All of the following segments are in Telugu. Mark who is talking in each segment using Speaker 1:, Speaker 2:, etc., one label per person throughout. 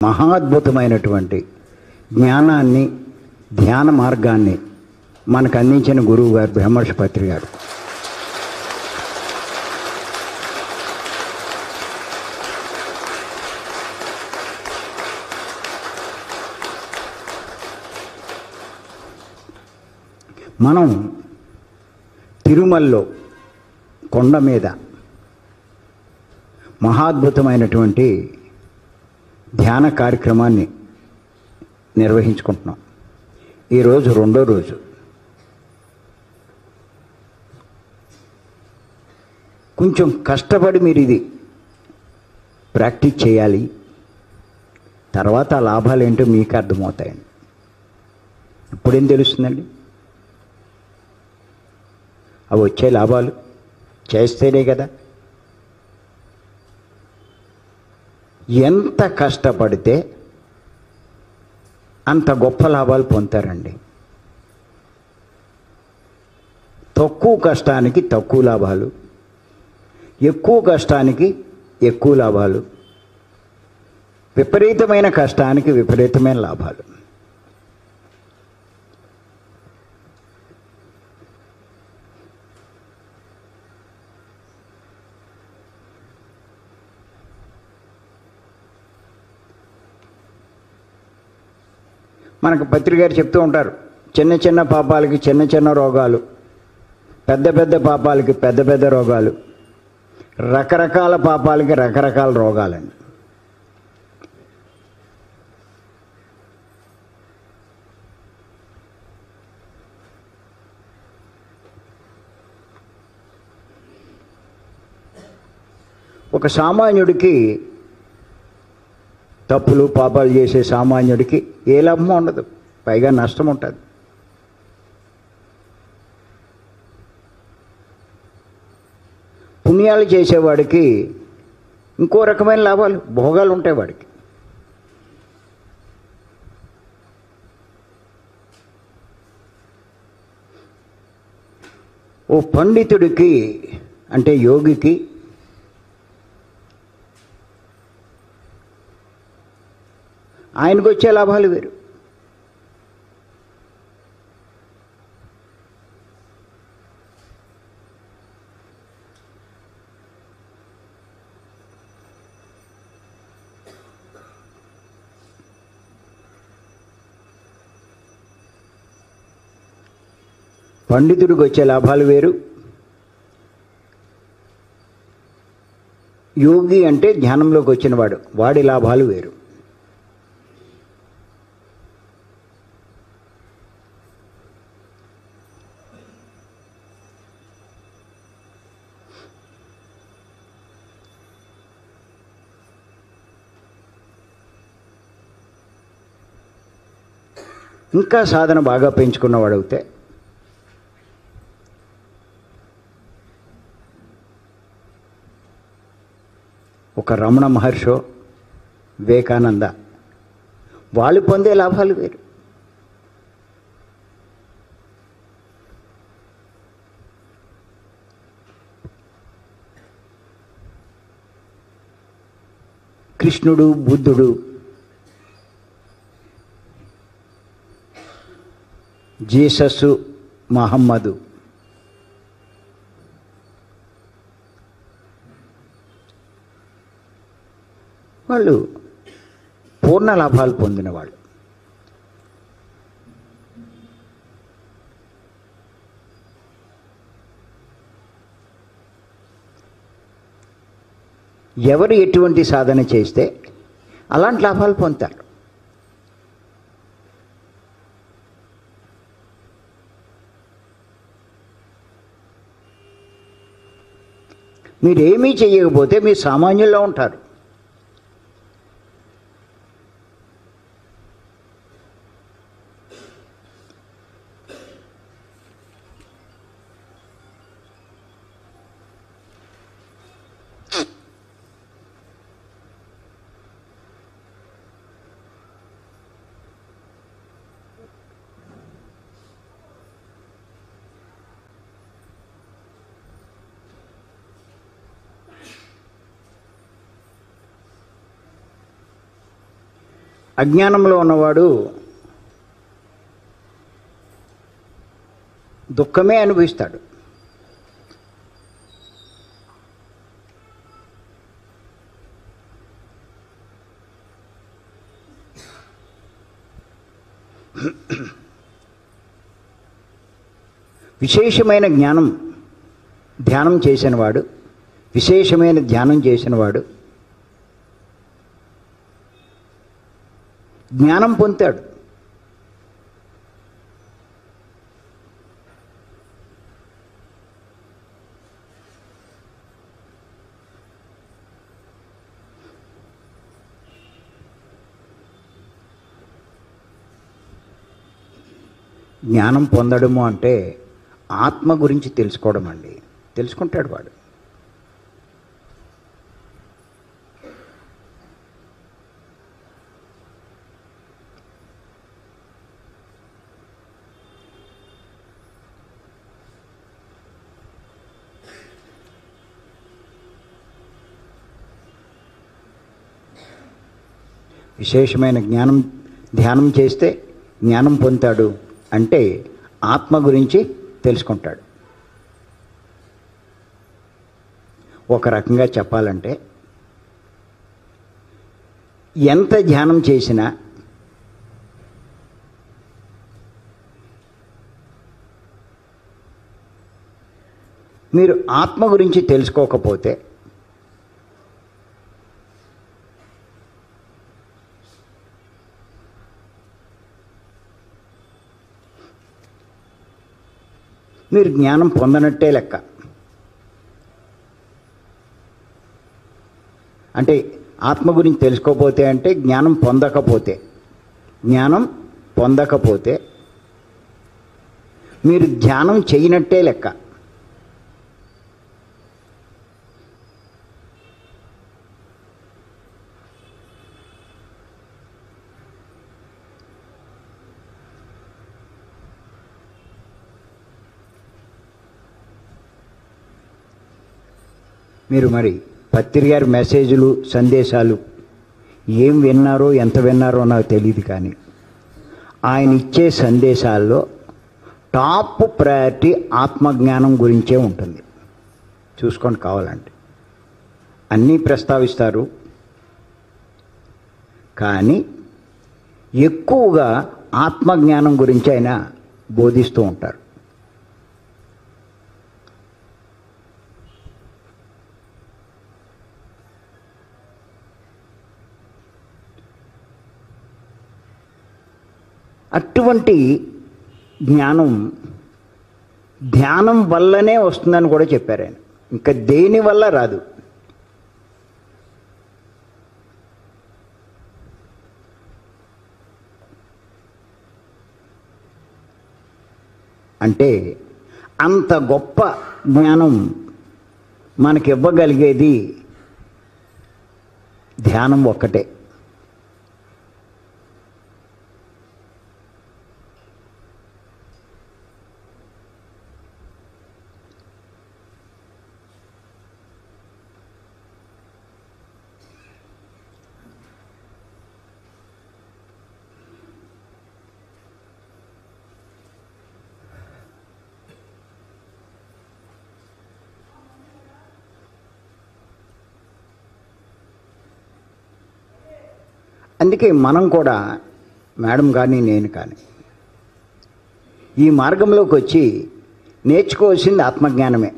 Speaker 1: మహాద్భుతమైనటువంటి జ్ఞానాన్ని, ధ్యాన మార్గాన్ని మనకు అందించిన గురువు గారు బ్రహ్మర్షి పత్రి గారు. మనం తిరుమలలో కొండ మీద మహాద్భుతమైనటువంటి ధ్యాన కార్యక్రమాన్ని నిర్వహించుకుంటున్నాం. ఈరోజు రెండో రోజు. కొంచెం కష్టపడి మీరు ఇది ప్రాక్టీస్ చేయాలి. తర్వాత లాభాలు ఏంటో మీకు అర్థమవుతాయండి. ఇప్పుడేం తెలుస్తుందండి? అవి వచ్చే లాభాలు చేస్తేనే కదా. ఎంత కష్టపడితే అంత గొప్ప లాభాలు పొందుతారండి. తక్కువ కష్టానికి తక్కువ లాభాలు, ఎక్కువ కష్టానికి ఎక్కువ లాభాలు, విపరీతమైన కష్టానికి విపరీతమైన లాభాలు. మనకు పత్రికారు చెప్తూ ఉంటారు, చిన్న చిన్న పాపాలకి చిన్న చిన్న రోగాలు, పెద్ద పెద్ద పాపాలకి పెద్ద పెద్ద రోగాలు, రకరకాల పాపాలకి రకరకాల రోగాలండి. ఒక సామాన్యుడికి, తప్పులు పాపాలు చేసే సామాన్యుడికి ఏ లాభం ఉండదు, పైగా నష్టం ఉంటుంది. పుణ్యాలు చేసేవాడికి ఇంకో రకమైన లాభాలు, భోగాలు ఉంటాయి వాడికి. ఓ పండితుడికి అంటే యోగికి ఆయనకు వచ్చే లాభాలు వేరు. పండితుడికి వచ్చే లాభాలు వేరు, యోగి అంటే ధ్యానంలోకి వచ్చినవాడు, వాడి లాభాలు వేరు. ఇంకా సాధన బాగా పెంచుకున్నవాడు అవుతే ఒక రమణ మహర్షో, వివేకానంద, వాళ్ళు పొందే లాభాలు వేరు. కృష్ణుడు, బుద్ధుడు, జీసస్, మహమ్మదు, వాళ్ళు పూర్ణ లాభాలు పొందిన వాళ్ళు. ఎవరు ఎటువంటి సాధన చేస్తే అలాంటి లాభాలు పొందుతారు. మీరేమీ చేయకపోతే మీరు సామాన్యుల్లో ఉంటారు. అజ్ఞానంలో ఉన్నవాడు దుఃఖమే అనుభవిస్తాడు. విశేషమైన జ్ఞానం ధ్యానం చేసినవాడు, విశేషమైన ధ్యానం చేసినవాడు జ్ఞానం పొందుతాడు. జ్ఞానం పొందడము అంటే ఆత్మ గురించి తెలుసుకోవడం అండి. తెలుసుకుంటాడు వాడు. విశేషమైన జ్ఞానం ధ్యానం చేస్తే జ్ఞానం పొందుతాడు అంటే ఆత్మ గురించి తెలుసుకుంటాడు. ఒక రకంగా చెప్పాలంటే ఎంత ధ్యానం చేసినా మీరు ఆత్మ గురించి తెలుసుకోకపోతే మీరు జ్ఞానం పొందనట్టే లెక్క. అంటే ఆత్మ గురించి తెలుసుకోకపోతే అంటే జ్ఞానం పొందకపోతే మీరు ధ్యానం చేయనట్టే లెక్క. మీరు మరి పత్రి గారి మెసేజ్లు సందేశాలు ఏం విన్నారో ఎంత విన్నారో నాకు తెలియదు, కానీ ఆయన ఇచ్చే సందేశాల్లో టాప్ ప్రయారిటీ ఆత్మజ్ఞానం గురించే ఉంటుంది. చూసుకోండి కావాలంటే. అన్నీ ప్రస్తావిస్తారు కానీ ఎక్కువగా ఆత్మజ్ఞానం గురించి ఆయన బోధిస్తూ ఉంటారు. అటువంటి జ్ఞానం ధ్యానం వల్లనే వస్తుందని కూడా చెప్పారు ఆయన. ఇంకా దేని వల్ల రాదు. అంటే అంత గొప్ప జ్ఞానం మనకివ్వగలిగేది ధ్యానం ఒక్కటే. అందుకే మనం కూడా, మేడం కానీ నేను కానీ, ఈ మార్గంలోకి వచ్చి నేర్చుకోవాల్సింది ఆత్మజ్ఞానమే.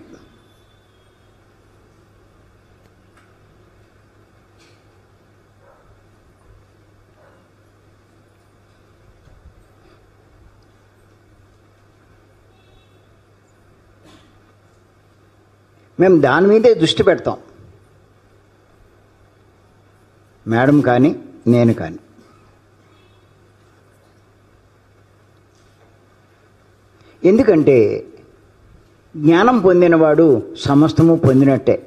Speaker 1: మేము దాని మీదే దృష్టి పెడతాం, మేడం కానీ నేను కానీ. ఎందుకంటే జ్ఞానం పొందినవాడు సమస్తము పొందినట్టే.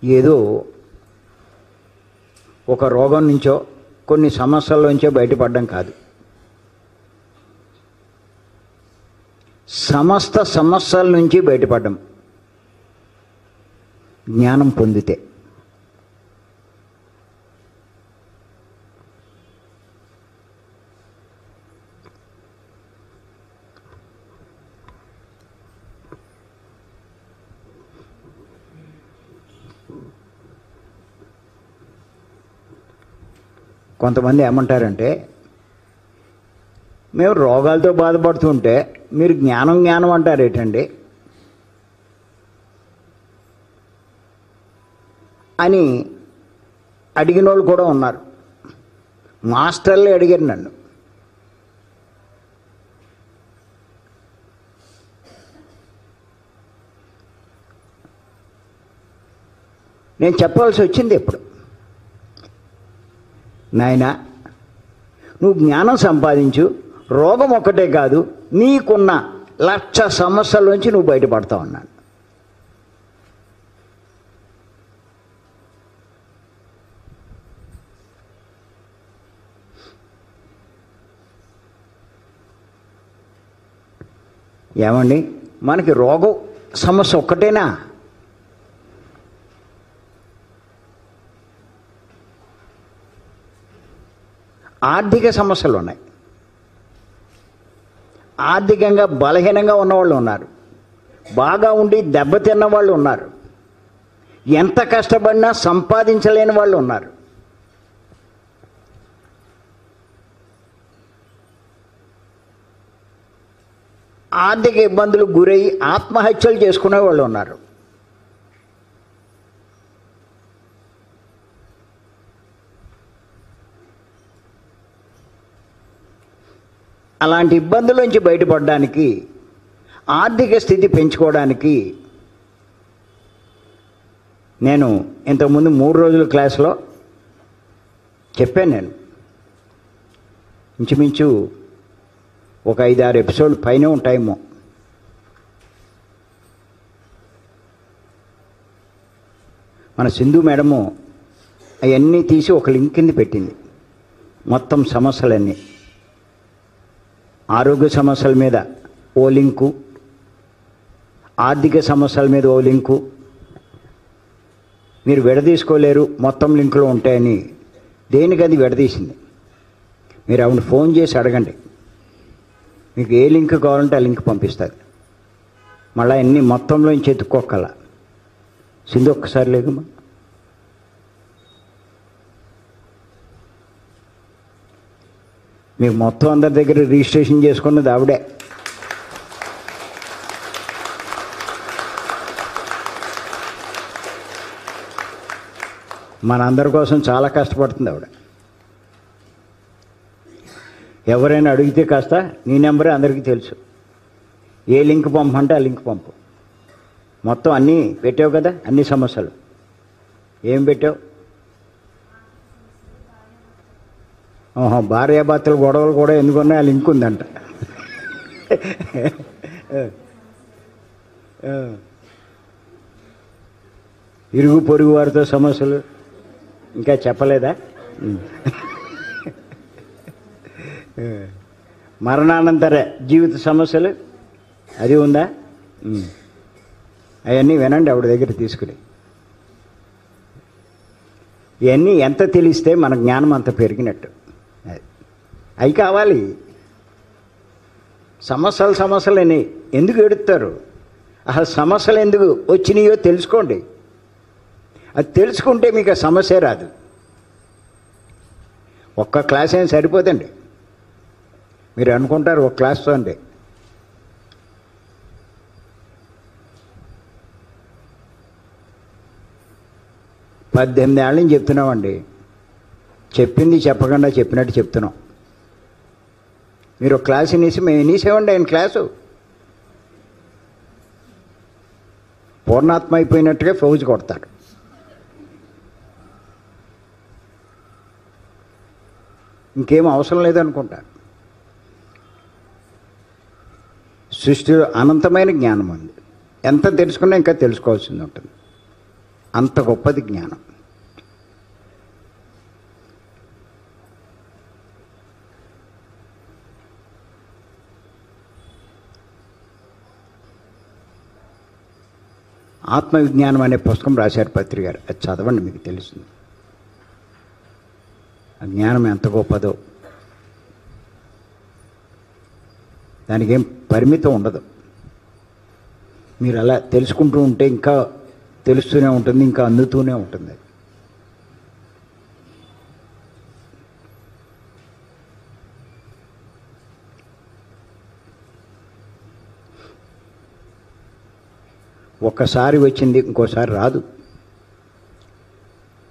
Speaker 1: ఏదో ఒక రోగం నుంచో కొన్ని సమస్యల నుంచో బయటపడడం కాదు. సమస్త సమస్యల నుంచి బయటపడడం జ్ఞానం పొందితే. కొంతమంది ఏమంటారంటే, మేము రోగాలతో బాధపడుతుంటే మీరు జ్ఞానం జ్ఞానం అంటారు ఏంటండి అని అడిగిన వాళ్ళు కూడా ఉన్నారు. మాస్టర్లే అడిగారు నన్ను. నేను చెప్పవలసి వచ్చింది ఇప్పుడు, నాయనా నువ్వు జ్ఞానం సంపాదించు, రోగం ఒక్కటే కాదు నీకున్న 1,00,000 సమస్యల నుంచి నువ్వు బయటపడతావు అన్నాను. ఏమండి, మనకి రోగం సమస్య ఒక్కటేనా? ఆర్థిక సమస్యలు ఉన్నాయి. ఆర్థికంగా బలహీనంగా ఉన్నవాళ్ళు ఉన్నారు, బాగా ఉండి దెబ్బతిన్న వాళ్ళు ఉన్నారు, ఎంత కష్టపడినా సంపాదించలేని వాళ్ళు ఉన్నారు. ఆర్థిక ఇబ్బందులకు గురై ఆత్మహత్యలు చేసుకునే వాళ్ళు ఉన్నారు. అలాంటి ఇబ్బందుల నుంచి బయటపడడానికి, ఆర్థిక స్థితి పెంచుకోవడానికి నేను ఇంతకుముందు 3 రోజుల క్లాసులో చెప్పాను. నేను ఇంచుమించు ఒక 5-6 ఎపిసోడ్ పైనే ఉంటాయేమో. మన సింధు మేడము అవన్నీ తీసి ఒక లింక్ కింద పెట్టింది. మొత్తం సమస్యలన్నీ, ఆరోగ్య సమస్యల మీద ఓ లింకు, ఆర్థిక సమస్యల మీద ఓ లింకు, మీరు విడదీసుకోలేరు మొత్తం లింకులో ఉంటాయని దేనికి అది విడదీసింది. మీరు ఆవిడ ఫోన్ చేసి అడగండి, మీకు ఏ లింక్ కావాలంటే ఆ లింక్ పంపిస్తుంది. మళ్ళీ అన్ని మొత్తంలో నుంచి ఎత్తుక్కోగల. సింధు ఒక్కసారి లేదమ్మా. మీకు మొత్తం అందరి దగ్గర రిజిస్ట్రేషన్ చేసుకున్నది ఆవిడే. మనందరి కోసం చాలా కష్టపడుతుంది ఆవిడ. ఎవరైనా అడిగితే కాస్త నీ నెంబరే అందరికీ తెలుసు, ఏ లింక్ పంపమంటే ఆ లింక్ పంపు. మొత్తం అన్నీ పెట్టావు కదా, అన్ని సమస్యలు ఏం పెట్టావు? భార్యాభర్తల గొడవలు కూడా ఎందుకున్నాయి, ఆ లింక్ ఉందంట. ఇరుగు పొరుగు వారితో సమస్యలు ఇంకా చెప్పలేదా? మరణానంతర జీవిత సమస్యలు అది ఉందా? అవన్నీ వినండి ఆవిడ దగ్గర తీసుకుని. ఇవన్నీ ఎంత తెలిస్తే మన జ్ఞానం అంత పెరిగినట్టు. అవి కావాలి. సమస్యలని ఎందుకు ఎడుతారు? అసలు సమస్యలు ఎందుకు వచ్చినాయో తెలుసుకోండి. అది తెలుసుకుంటే మీకు ఆ సమస్య రాదు. ఒక్క క్లాస్ అయినా సరిపోదండి. మీరు అనుకుంటారు ఒక క్లాస్తో అండి. పద్దెనిమిది ఏళ్ళ నుంచి చెప్తున్నామండి. చెప్పింది చెప్పకుండా చెప్పినట్టు చెప్తున్నాం. మీరు ఒక క్లాస్ వినేసి మేము వినేసేవండి ఆయన క్లాసు. పూర్ణాత్మ అయిపోయినట్టుగా ఫౌజ్ కొడతాడు. ఇంకేం అవసరం లేదనుకుంటారు. సృష్టిలో అనంతమైన జ్ఞానం ఉంది. ఎంత తెలుసుకున్నా ఇంకా తెలుసుకోవాల్సింది ఉంటుంది. అంత గొప్పది జ్ఞానం. ఆత్మవిజ్ఞానం అనే పుస్తకం రాశారు పత్రి గారు. అది చదవండి, మీకు తెలుస్తుంది ఆ జ్ఞానం ఎంత గొప్పదో. దానికి ఏం పరిమితం ఉండదు. మీరు అలా తెలుసుకుంటూ ఉంటే ఇంకా తెలుస్తూనే ఉంటుంది, ఇంకా అందుతూనే ఉంటుంది. ఒక్కసారి వచ్చింది ఇంకోసారి రాదు.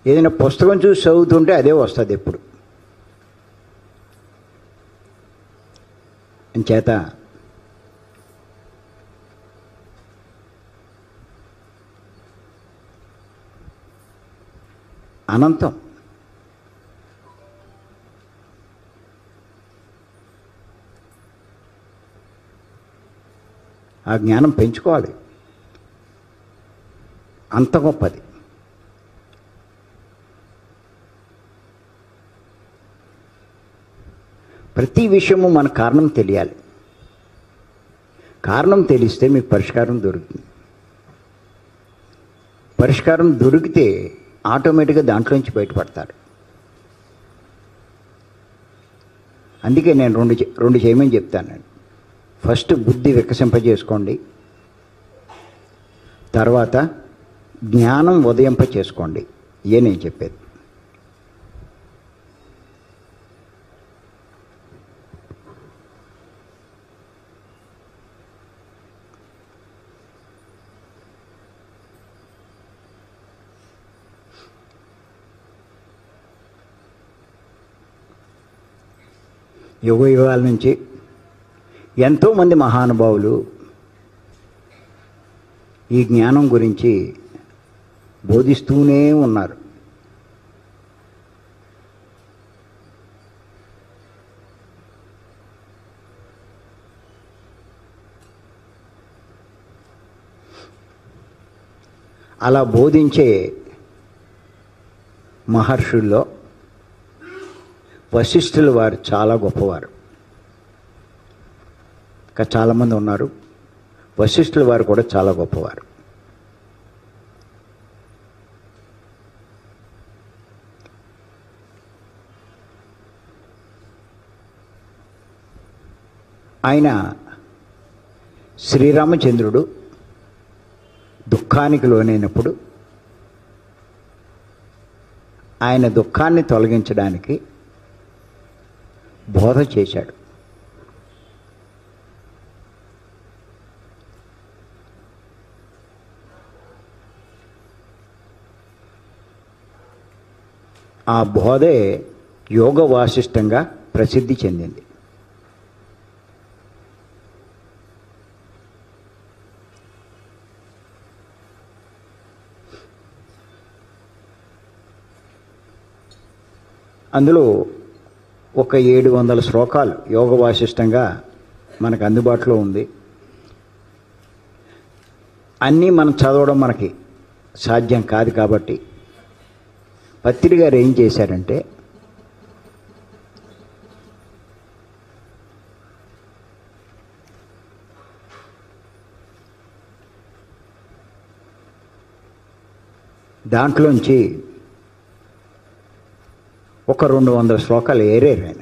Speaker 1: ఏదైనా పుస్తకం చూసి చదువుతుంటే అదే వస్తుంది ఎప్పుడు. అంచేత అనంతం. ఆ జ్ఞానం పెంచుకోవాలి, అంత గొప్పది. ప్రతి విషయము మన కారణం తెలియాలి. కారణం తెలిస్తే మీకు పరిష్కారం దొరుకుతుంది. పరిష్కారం దొరికితే ఆటోమేటిక్గా దాంట్లోంచి బయటపడతారు. అందుకే నేను రెండు చేయమని చెప్తాను. ఫస్ట్ బుద్ధి వికసింపజేసుకోండి, తర్వాత జ్ఞానం ఉదయింప చేసుకోండి. ఏ నేను చెప్పేది. యుగ యుగాల నుంచి ఎంతోమంది మహానుభావులు ఈ జ్ఞానం గురించి బోధిస్తూనే ఉన్నారు. అలా బోధించే మహర్షుల్లో వశిష్ఠుల వారు చాలా గొప్పవారు. ఇంకా చాలామంది ఉన్నారు. వశిష్ఠుల వారు కూడా చాలా గొప్పవారు. ఆయన శ్రీరామచంద్రుడు దుఃఖానికి లోనైనప్పుడు ఆయన దుఃఖాన్ని తొలగించడానికి బోధ చేశాడు. ఆ బోధే యోగ వాసిష్టంగా ప్రసిద్ధి చెందింది. అందులో ఒక 700 శ్లోకాలు యోగ వాసిష్టంగా మనకు అందుబాటులో ఉంది. అన్నీ మనం చదవడం మనకి సాధ్యం కాదు కాబట్టి పత్రి గారు ఏం చేశారంటే దాంట్లోంచి ఒక 200 శ్లోకాలు ఏరేరు ఆయన.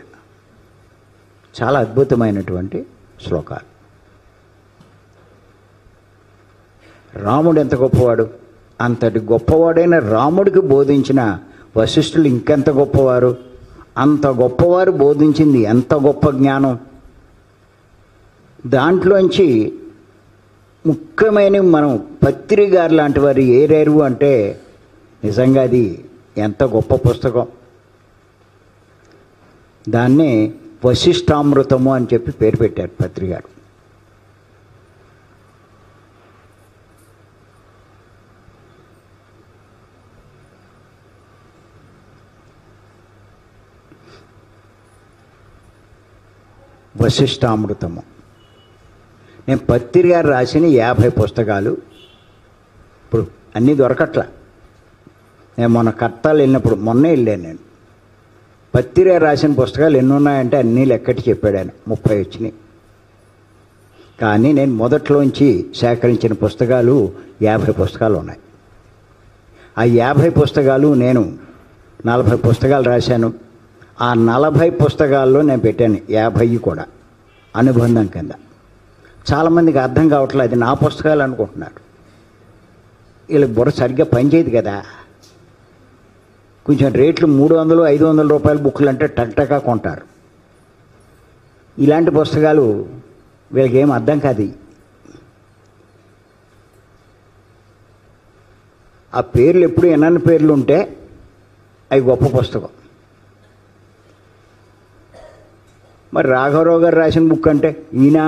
Speaker 1: చాలా అద్భుతమైనటువంటి శ్లోకాలు. రాముడు ఎంత గొప్పవాడు, అంతటి గొప్పవాడైన రాముడికి బోధించిన వశిష్ఠులు ఇంకెంత గొప్పవారు. అంత గొప్పవారు బోధించింది ఎంత గొప్ప జ్ఞానం. దాంట్లోంచి ముఖ్యమైన మనం పత్రి గారు లాంటి వారు ఏరేరు అంటే నిజంగా అది ఎంత గొప్ప పుస్తకం. దాన్నే వశిష్ఠామృతము అని చెప్పి పేరు పెట్టారు పత్రి గారు. వశిష్ఠామృతము. నేను పత్రి గారు రాసిన 50 పుస్తకాలు ఇప్పుడు అన్నీ దొరకట్లా. నేను మొన్న కర్తాలు వెళ్ళినప్పుడు మొన్నే వెళ్ళాను. నేను పత్రి గారు రాసిన పుస్తకాలు ఎన్ని ఉన్నాయంటే అన్నీ లెక్కటి చెప్పాడు ఆయన. 30 వచ్చినాయి. కానీ నేను మొదట్లోంచి సేకరించిన పుస్తకాలు 50 పుస్తకాలు ఉన్నాయి. ఆ 50 పుస్తకాలు నేను 40 పుస్తకాలు రాశాను. ఆ 40 పుస్తకాల్లో నేను పెట్టాను 50 కూడా అనుబంధం కింద. చాలామందికి అర్థం కావట్లేదు, అది నా పుస్తకాలు అనుకుంటున్నారు. వీళ్ళకి బుర్ర సరిగ్గా పనిచేయదు కదా. కొంచెం రేట్లు 300-500 రూపాయల బుక్కులు అంటే టక్టకా కొంటారు. ఇలాంటి పుస్తకాలు వీళ్ళకి ఏం అర్థం కాదు. ఆ పేర్లు ఎప్పుడు ఎన్నన్ని పేర్లు ఉంటే అవి గొప్ప పుస్తకం. మరి రాఘవరావు గారు రాసిన బుక్ అంటే ఈయన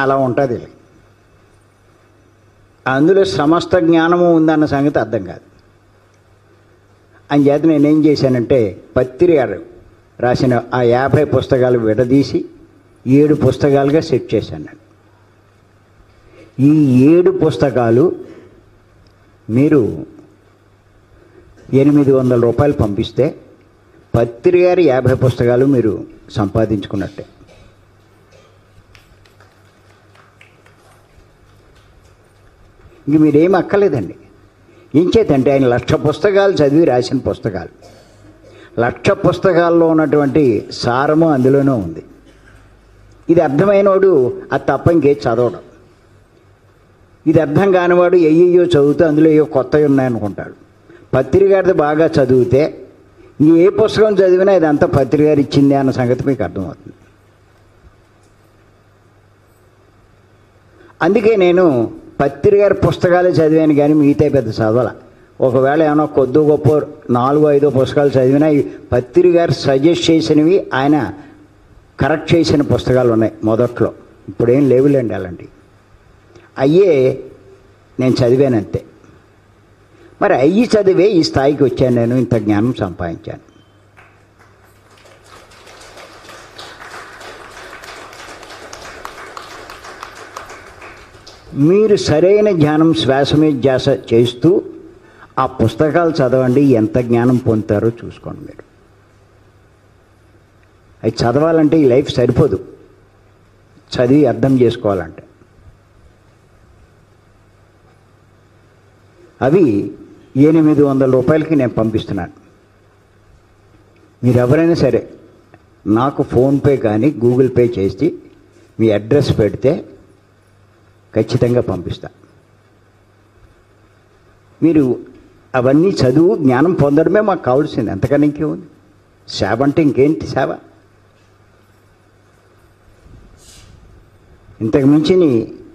Speaker 1: అలా ఉంటుంది. అందులో సమస్త జ్ఞానము ఉందన్న సంగతి అర్థం కాదు. అంచేత నేనేం చేశానంటే పత్రి గారు రాసిన ఆ 50 పుస్తకాలు విడదీసి 7 పుస్తకాలుగా సెట్ చేశాను నేను. ఈ 7 పుస్తకాలు మీరు 800 రూపాయలు పంపిస్తే పత్రి గారి 50 పుస్తకాలు మీరు సంపాదించుకున్నట్టే. ఇంక మీరేం అక్కర్లేదండి. ఏం చేతంటే ఆయన 1,00,000 పుస్తకాలు చదివి రాసిన పుస్తకాలు. 1,00,000 పుస్తకాల్లో ఉన్నటువంటి సారము అందులోనే ఉంది. ఇది అర్థమైనవాడు అది తప్ప ఇంకేది చదవడం. ఇది అర్థం కానివాడు ఎయ్యో చదివితే అందులో ఏవో కొత్తవి ఉన్నాయనుకుంటాడు. పత్రి గారిది బాగా చదివితే ఏ పుస్తకం చదివినా ఇదంతా పత్రి గారు ఇచ్చిందే అన్న సంగతి మీకు అర్థమవుతుంది. అందుకే నేను పత్రి గారి పుస్తకాలు చదివాను కానీ మిగతా పెద్ద చదవాల. ఒకవేళ ఏమైనా కొద్ది గొప్ప 4-5 పుస్తకాలు చదివినా పత్రి గారు సజెస్ట్ చేసినవి, ఆయన కరెక్ట్ చేసిన పుస్తకాలు ఉన్నాయి మొదట్లో. ఇప్పుడేం లేవులేండి అలాంటివి. అయ్యే నేను చదివానంతే. మరి అయ్యి చదివే ఈ స్థాయికి వచ్చాను, నేను ఇంత జ్ఞానం సంపాదించాను. మీరు సరైన జ్ఞానం శ్వాస మీద ధ్యాస చేస్తూ ఆ పుస్తకాలు చదవండి, ఎంత జ్ఞానం పొందుతారో చూసుకోండి. మీరు అవి చదవాలంటే ఈ లైఫ్ సరిపోదు, చదివి అర్థం చేసుకోవాలంటే. అవి 800 రూపాయలకి నేను పంపిస్తున్నాను. మీరు ఎవరైనా సరే నాకు ఫోన్పే కానీ గూగుల్ పే చేసి మీ అడ్రస్ పెడితే ఖచ్చితంగా పంపిస్తా. మీరు అవన్నీ చదువు జ్ఞానం పొందడమే మాకు కావాల్సింది, అంతకన్నా ఇంకేముంది. సేవ అంటే ఇంకేంటి సేవ? ఇంతకు మించిన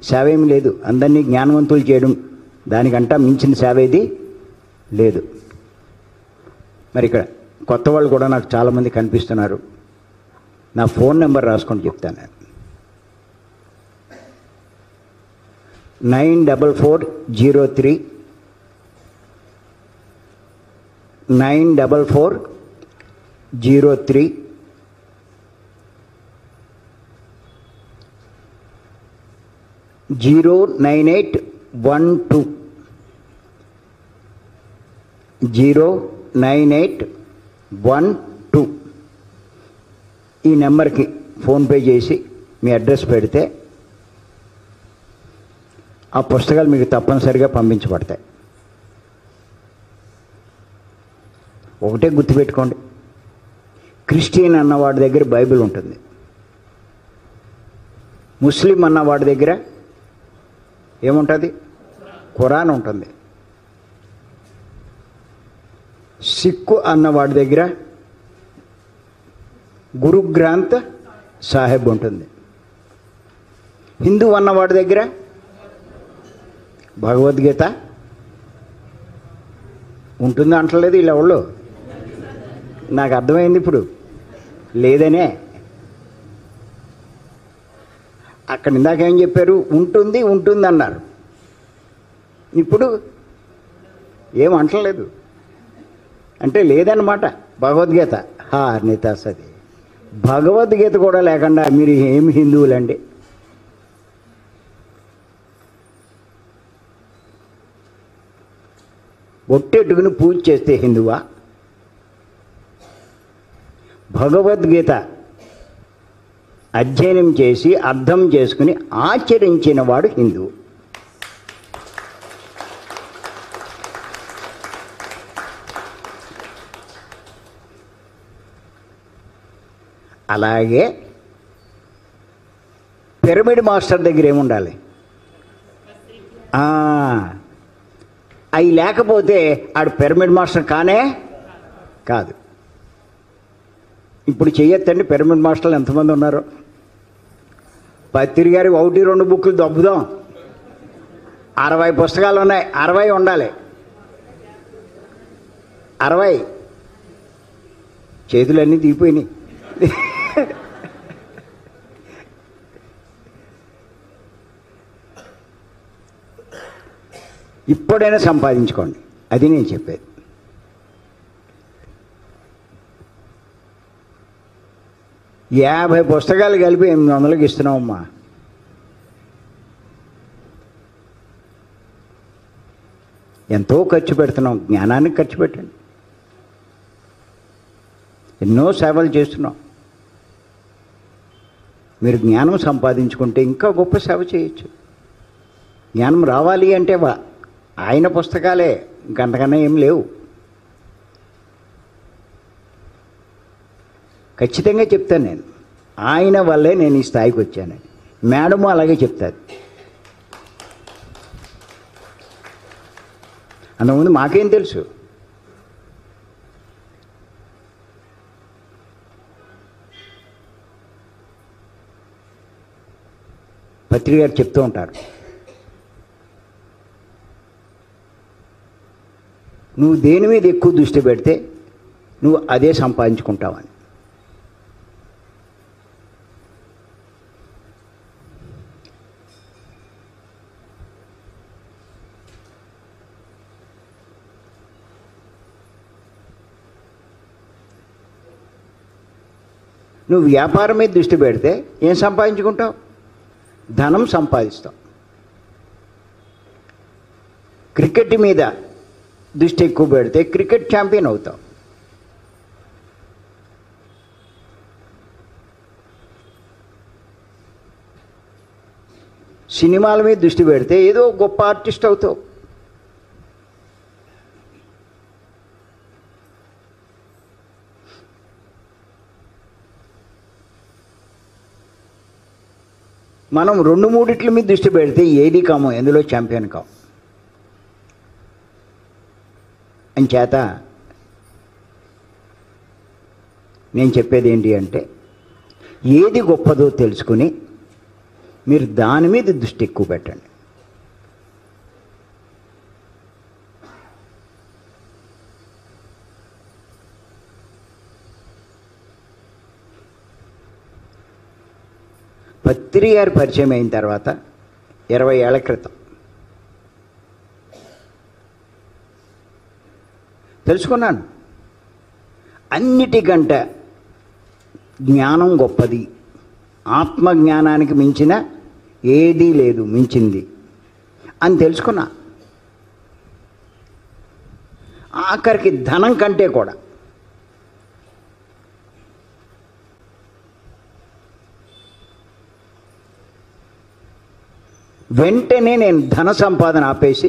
Speaker 1: సేవ ఏమి లేదు. అందరినీ జ్ఞానవంతులు చేయడం, దానికంటా మించిన సేవ ఏది లేదు. మరి ఇక్కడ కొత్త వాళ్ళు కూడా నాకు చాలామంది కనిపిస్తున్నారు. నా ఫోన్ నెంబర్ రాసుకొని చెప్తాను. 94403 94403 09812 09812 ఈ నెంబర్కి ఫోన్పే చేసి మీ అడ్రస్ పెడితే ఆ పుస్తకాలు మీకు తప్పనిసరిగా పంపించబడతాయి. ఒకటే గుర్తుపెట్టుకోండి, క్రిస్టియన్ అన్నవాడి దగ్గర బైబిల్ ఉంటుంది, ముస్లిం అన్నవాడి దగ్గర ఏముంటుంది? ఖురాన్ ఉంటుంది, సిక్కు అన్నవాడి దగ్గర గురు గ్రంథ్ సాహెబ్ ఉంటుంది, హిందూ అన్నవాడి దగ్గర భగవద్గీత ఉంటుంది అంటలేదు వీళ్ళెవళ్ళు. నాకు అర్థమైంది ఇప్పుడు, లేదనే. అక్కడ ఇందాకేం చెప్పారు? ఉంటుంది ఉంటుంది అన్నారు. ఇప్పుడు ఏమంటలేదు అంటే లేదన్నమాట. భగవద్గీత నితాసది భగవద్గీత కూడా లేకుండా మీరు ఏమి హిందువులండి? ఒట్టెట్టుకుని పూజ చేస్తే హిందువా? భగవద్గీత అధ్యయనం చేసి అర్థం చేసుకుని ఆచరించిన వాడు హిందువు. అలాగే పిరమిడ్ మాస్టర్ దగ్గర ఏముండాలి? అవి లేకపోతే ఆడు పిరమిడ్ మాస్టర్ కానే కాదు. ఇప్పుడు చెయ్యొద్దండి, పిరమిడ్ మాస్టర్లు ఎంతమంది ఉన్నారు? పత్రి గారి 1-2 బుక్కులు దబ్బుదాం. 60 పుస్తకాలు ఉన్నాయి, 60 ఉండాలి. 60 చేతులన్నీ దిగిపోయినాయి. ఇప్పుడైనా సంపాదించుకోండి, అది నేను చెప్పేది. యాభై పుస్తకాలు కలిపి 800కి ఇస్తున్నామమ్మా. ఎంతో ఖర్చు పెడుతున్నాం, జ్ఞానానికి ఖర్చు పెట్టండి. ఎన్నో సేవలు చేస్తున్నాం. మీరు జ్ఞానం సంపాదించుకుంటే ఇంకా గొప్ప సేవ చేయొచ్చు. జ్ఞానం రావాలి అంటే ఆయన పుస్తకాలే, ఇంకంతకన్నా ఏం లేవు. ఖచ్చితంగా చెప్తాను నేను, ఆయన వల్లే నేను ఈ స్థాయికి వచ్చానని. మేడము అలాగే చెప్తారు. అంతకుముందు మాకేం తెలుసు? పత్రి గారు చెప్తూ ఉంటారు, నువ్వు దేని మీద ఎక్కువ దృష్టి పెడితే నువ్వు అదే సంపాదించుకుంటావని. నువ్వు వ్యాపారం మీద దృష్టి పెడితే ఏం సంపాదించుకుంటావు? ధనం సంపాదిస్తావు. క్రికెట్ మీద దృష్టి ఎక్కువ పెడితే క్రికెట్ ఛాంపియన్ అవుతావు. సినిమాల మీద దృష్టి పెడితే ఏదో గొప్ప ఆర్టిస్ట్ అవుతావు. మనం 2-3 మీద దృష్టి పెడితే ఏది కామో, ఎందులో ఛాంపియన్ కావు. అంచేత నేను చెప్పేది ఏంటి అంటే, ఏది గొప్పదో తెలుసుకుని మీరు దాని మీద దృష్టి ఎక్కువ పెట్టండి. పత్రి గారి పరిచయం అయిన తర్వాత 20 ఏళ్ల క్రితం తెలుసుకున్నాను, అన్నిటికంటే జ్ఞానం గొప్పది, ఆత్మజ్ఞానానికి మించిన ఏదీ లేదు, మించింది అని తెలుసుకున్నా. ఆఖరికి ధనం కంటే కూడా. వెంటనే నేను ధన సంపాదన ఆపేసి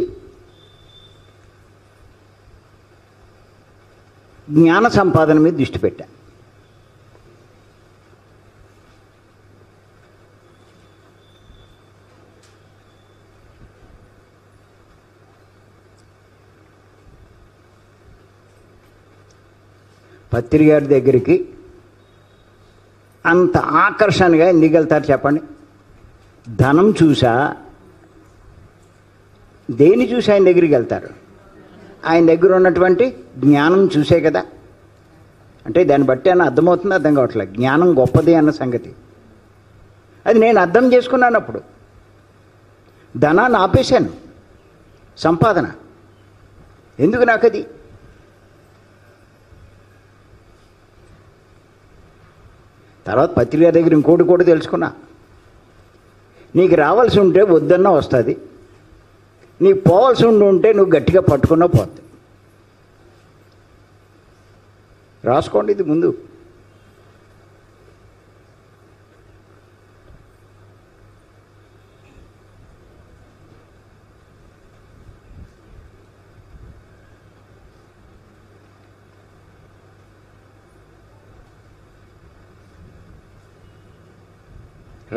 Speaker 1: జ్ఞాన సంపాదన మీద దృష్టి పెట్టాను. పత్రి గారి దగ్గరికి అంత ఆకర్షణగా ఎందుకు వెళ్తారు చెప్పండి? ధనం చూసా, దేని చూసి ఆయన దగ్గరికి వెళ్తారు? ఆయన దగ్గర ఉన్నటువంటి జ్ఞానం చూసే కదా. అంటే దాన్ని బట్టి అన్న అర్థమవుతుంది, అర్థం కావట్లేదు. జ్ఞానం గొప్పది అన్న సంగతి అది నేను అర్థం చేసుకున్నాను. అప్పుడు ధనాన్ని ఆపేశాను, సంపాదన ఎందుకు నాకు అది. తర్వాత పత్రిక దగ్గర ఇంకోటి కూడా తెలుసుకున్నా, నీకు రావాల్సి ఉంటే వద్దన్నా వస్తుంది, నీకు పోవాల్సి ఉంటే నువ్వు గట్టిగా పట్టుకున్నా పోతుంది. రాసుకోండి ఇది ముందు.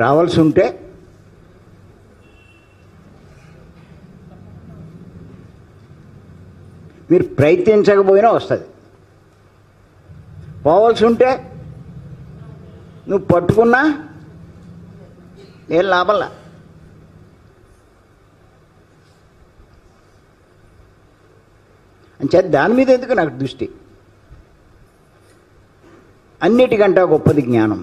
Speaker 1: రావాల్సి ఉంటే మీరు ప్రయత్నించకపోయినా వస్తుంది. పోవాల్సి ఉంటే నువ్వు పట్టుకున్నా ఏం లాభంలా. అంచేత దాని మీద ఎందుకు నాకు దృష్టి. అన్నిటికంటే గొప్పది జ్ఞానం,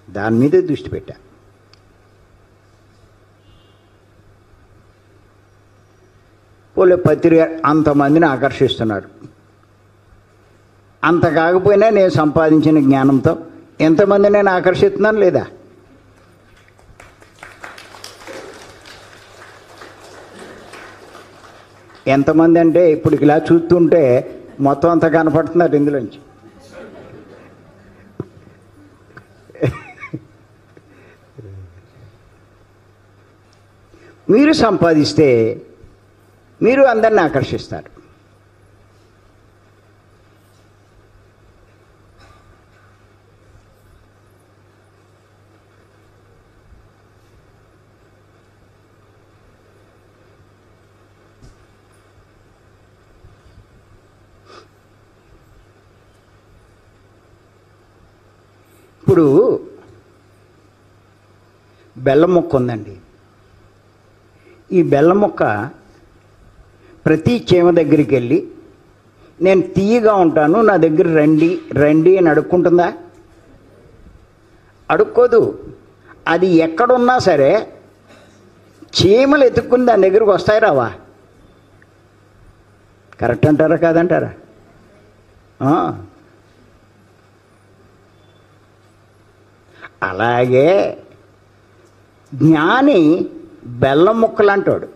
Speaker 1: దాని మీదే దృష్టి పెట్టా. పోలే పత్రిక అంతమందిని ఆకర్షిస్తున్నారు. అంత కాకపోయినా నేను సంపాదించిన జ్ఞానంతో ఎంతమంది నేను ఆకర్షిస్తున్నాను లేదా? ఎంతమంది అంటే ఇప్పుడు ఇలా చూస్తుంటే మొత్తం అంతా కనపడుతున్నారు ఇందులోంచి. మీరు సంపాదిస్తే మీరు అందరిని ఆకర్షిస్తారు. ఇప్పుడు బెల్లం మొక్క ఉందండి. ఈ బెల్లం మొక్క ప్రతి చీమ దగ్గరికి వెళ్ళి నేను తీయగా ఉంటాను, నా దగ్గర రండి రండి అని అడుక్కుంటుందా? అడుక్కోదు. అది ఎక్కడున్నా సరే చీమలు ఎత్తుక్కుని దాని దగ్గరికి వస్తాయి రావా? కరెక్ట్ అంటారా కాదంటారా? అలాగే జ్ఞాని బెల్లం ముక్కలు అంటాడు.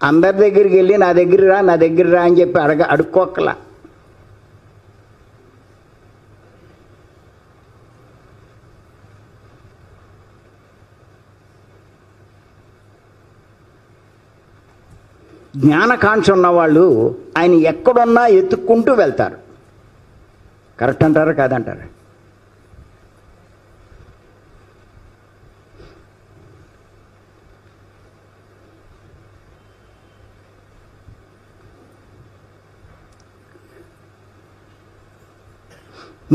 Speaker 1: అందరి దగ్గరికి వెళ్ళి నా దగ్గర రా నా దగ్గర రా అని చెప్పి అడుక్కోక్కలా. జ్ఞానకాంక్ష ఉన్నవాళ్ళు ఆయన ఎక్కడున్నా ఎత్తుక్కుంటూ వెళ్తారు. కరెక్ట్ అంటారా కాదంటారా?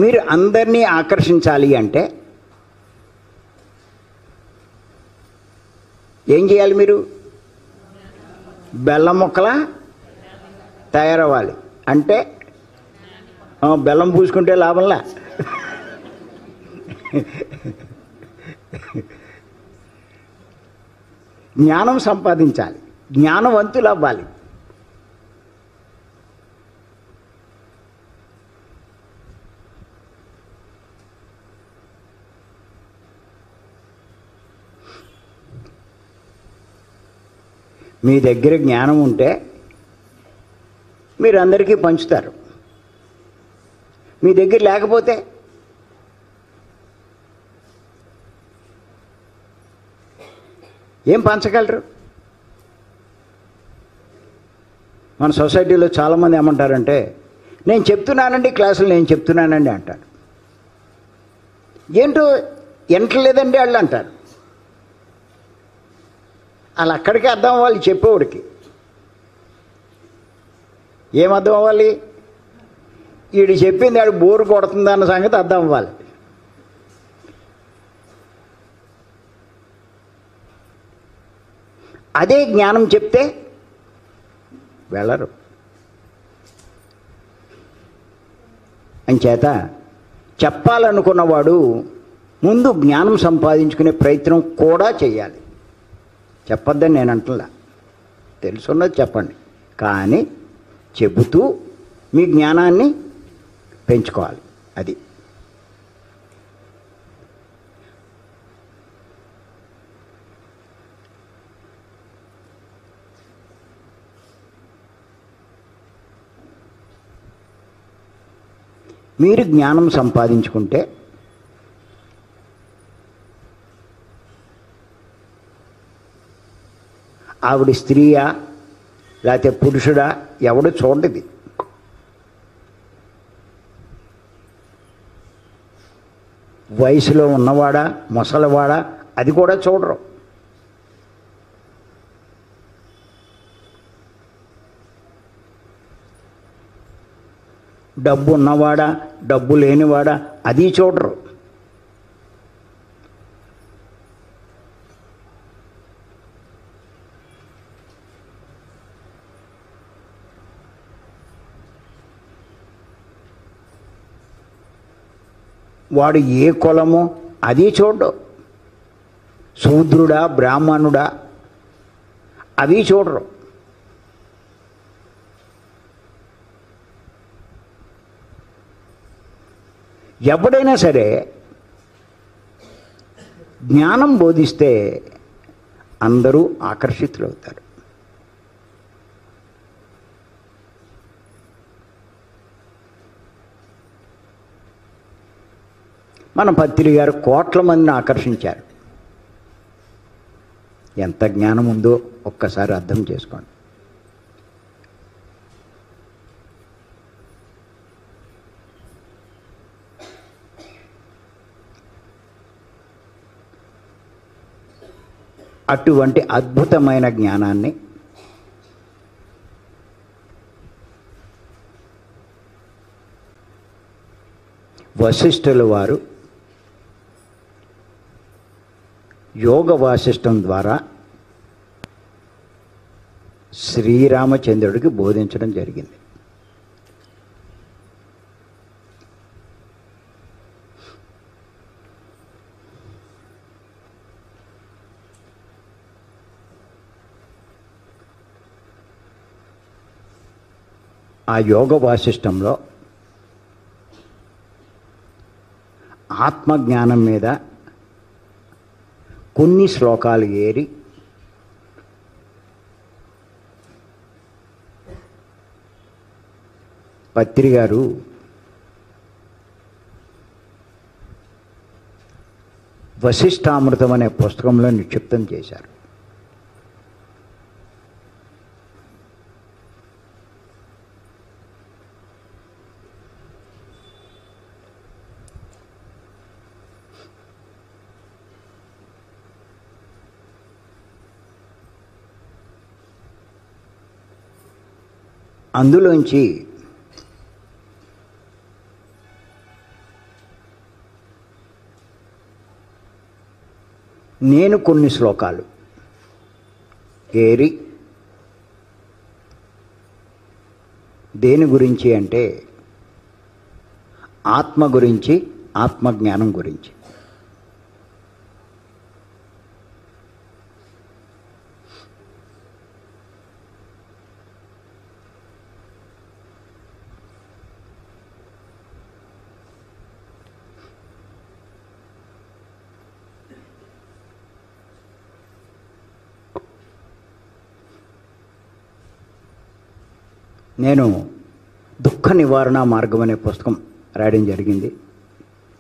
Speaker 1: మీరు అందరినీ ఆకర్షించాలి అంటే ఏం చేయాలి? మీరు బెల్లం ముక్కలా తయారవ్వాలి. అంటే బెల్లం పూసుకుంటే లాభంలా. జ్ఞానం సంపాదించాలి, జ్ఞానవంతులు అవ్వాలి. మీ దగ్గర జ్ఞానం ఉంటే మీరు అందరికీ పంచుతారు. మీ దగ్గర లేకపోతే ఏం పంచగలరు? మన సొసైటీలో చాలామంది ఏమంటారంటే నేను చెప్తున్నానండి క్లాసులు, నేను చెప్తున్నానండి అంటారు. ఏంటో ఎంటలేదండి వాళ్ళు అంటారు. వాళ్ళు అక్కడికే అర్థం అవ్వాలి చెప్పేవాడికి. ఏం అర్థం అవ్వాలి? వీడు చెప్పింది ఆడు బోరు కొడుతుంది అన్న సంగతి అర్థం అవ్వాలి. అదే జ్ఞానం చెప్తే వెళ్ళరు. అంచేత చెప్పాలనుకున్నవాడు ముందు జ్ఞానం సంపాదించుకునే ప్రయత్నం కూడా చేయాలి. చెప్పొద్దని నేను అంటలా, తెలుసున్నది చెప్పండి, కానీ చెబుతూ మీ జ్ఞానాన్ని పెంచుకోవాలి. అది మీరు జ్ఞానం సంపాదించుకుంటే ఆవిడ స్త్రీయా లేకపోతే పురుషుడా ఎవడు చూడది. వయసులో ఉన్నవాడా ముసలివాడా అది కూడా చూడరు. డబ్బు ఉన్నవాడా డబ్బు లేనివాడా అది చూడరు. వాడు ఏ కులము అది చూడడు. శూద్రుడా బ్రాహ్మణుడా అవి చూడరు. ఎవడైనా సరే జ్ఞానం బోధిస్తే అందరూ ఆకర్షితులవుతారు. మన పత్రి గారు కోట్ల మందిని ఆకర్షించారు. ఎంత జ్ఞానం ఉందో ఒక్కసారి అర్థం చేసుకోండి. అటువంటి అద్భుతమైన జ్ఞానాన్ని వశిష్ఠుల వారు యోగ వాసిష్టం ద్వారా శ్రీరామచంద్రుడికి బోధించడం జరిగింది. ఆ యోగ వాసిష్టంలో ఆత్మజ్ఞానం మీద కొన్ని శ్లోకాలు ఏరి పత్రి గారు వశిష్ఠామృతం అనే పుస్తకంలో నిక్షిప్తం చేశారు. అందులోంచి నేను కొన్ని శ్లోకాలు ఏరి దేని గురించి అంటే ఆత్మ గురించి, ఆత్మజ్ఞానం గురించి. నేను దుఃఖ నివారణ మార్గం అనే పుస్తకం రాయడం జరిగింది.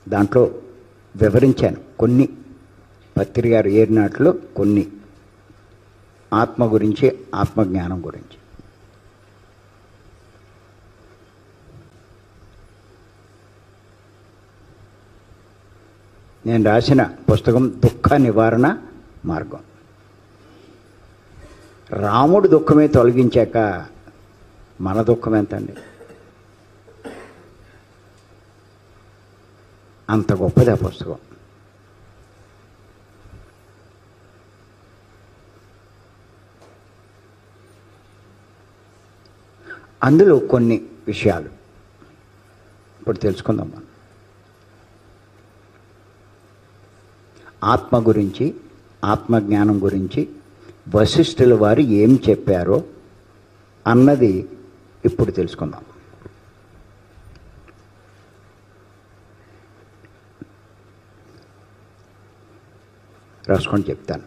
Speaker 1: దాంట్లో వివరించాను కొన్ని పత్రి గారు ఏరినాట్లో కొన్ని ఆత్మ గురించి, ఆత్మజ్ఞానం గురించి. నేను రాసిన పుస్తకం దుఃఖ నివారణ మార్గం. రాముడు దుఃఖమే తొలగించాక మన దుఃఖం ఎంతండి? అంత గొప్పది ఆ పుస్తకం. అందులో కొన్ని విషయాలు ఇప్పుడు తెలుసుకుందాం. మనం ఆత్మ గురించి, ఆత్మజ్ఞానం గురించి వశిష్ఠుల వారు ఏం చెప్పారో అన్నది ఇప్పుడు తెలుసుకుందాం. రాసుకొని చెప్తాను.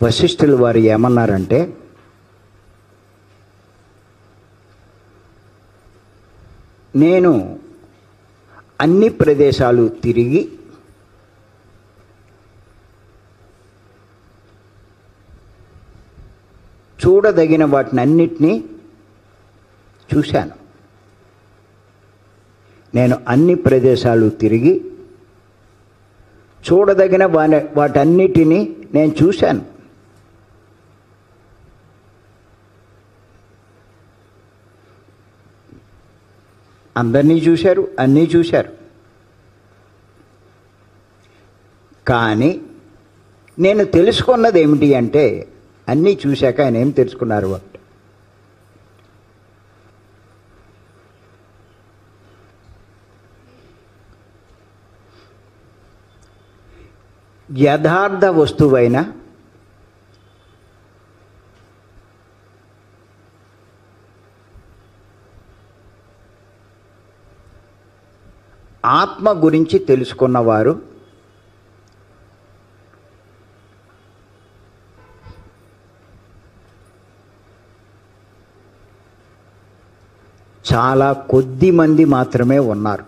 Speaker 1: వశిష్ఠుల వారు ఏమన్నారంటే, నేను అన్ని ప్రదేశాలు తిరిగి చూడదగిన వాటిని అన్నిటినీ చూశాను. నేను అన్ని ప్రదేశాలు తిరిగి చూడదగిన వాటన్నిటినీ నేను చూశాను. అందరినీ చూశారు, అన్నీ చూశారు. కానీ నేను తెలుసుకున్నది ఏమిటి అంటే, అన్నీ చూశాక ఆయన ఏం తెలుసుకున్నారు అంటే, యథార్థ వస్తువైన ఆత్మ గురించి తెలుసుకున్నవారు చాలా కొద్ది మంది మాత్రమే ఉన్నారు.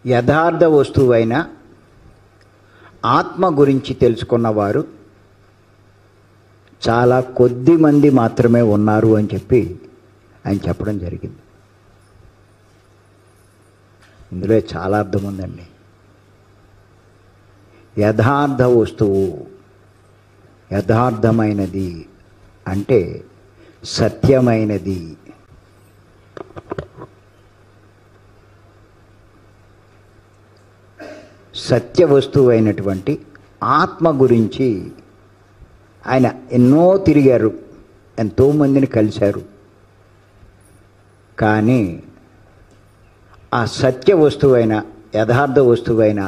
Speaker 1: యథార్థ వస్తువైన ఆత్మ గురించి తెలుసుకున్నవారు చాలా కొద్ది మంది మాత్రమే ఉన్నారు అని చెప్పి ఆయన చెప్పడం జరిగింది. ఇందులో చాలా అర్థం ఉందండి. యథార్థ వస్తువు, యథార్థమైనది అంటే సత్యమైనది. సత్య వస్తువు అయినటువంటి ఆత్మ గురించి ఆయన ఎన్నో తిరిగారు, ఎంతోమందిని కలిశారు. కానీ ఆ సత్య వస్తువైన, యథార్థ వస్తువైన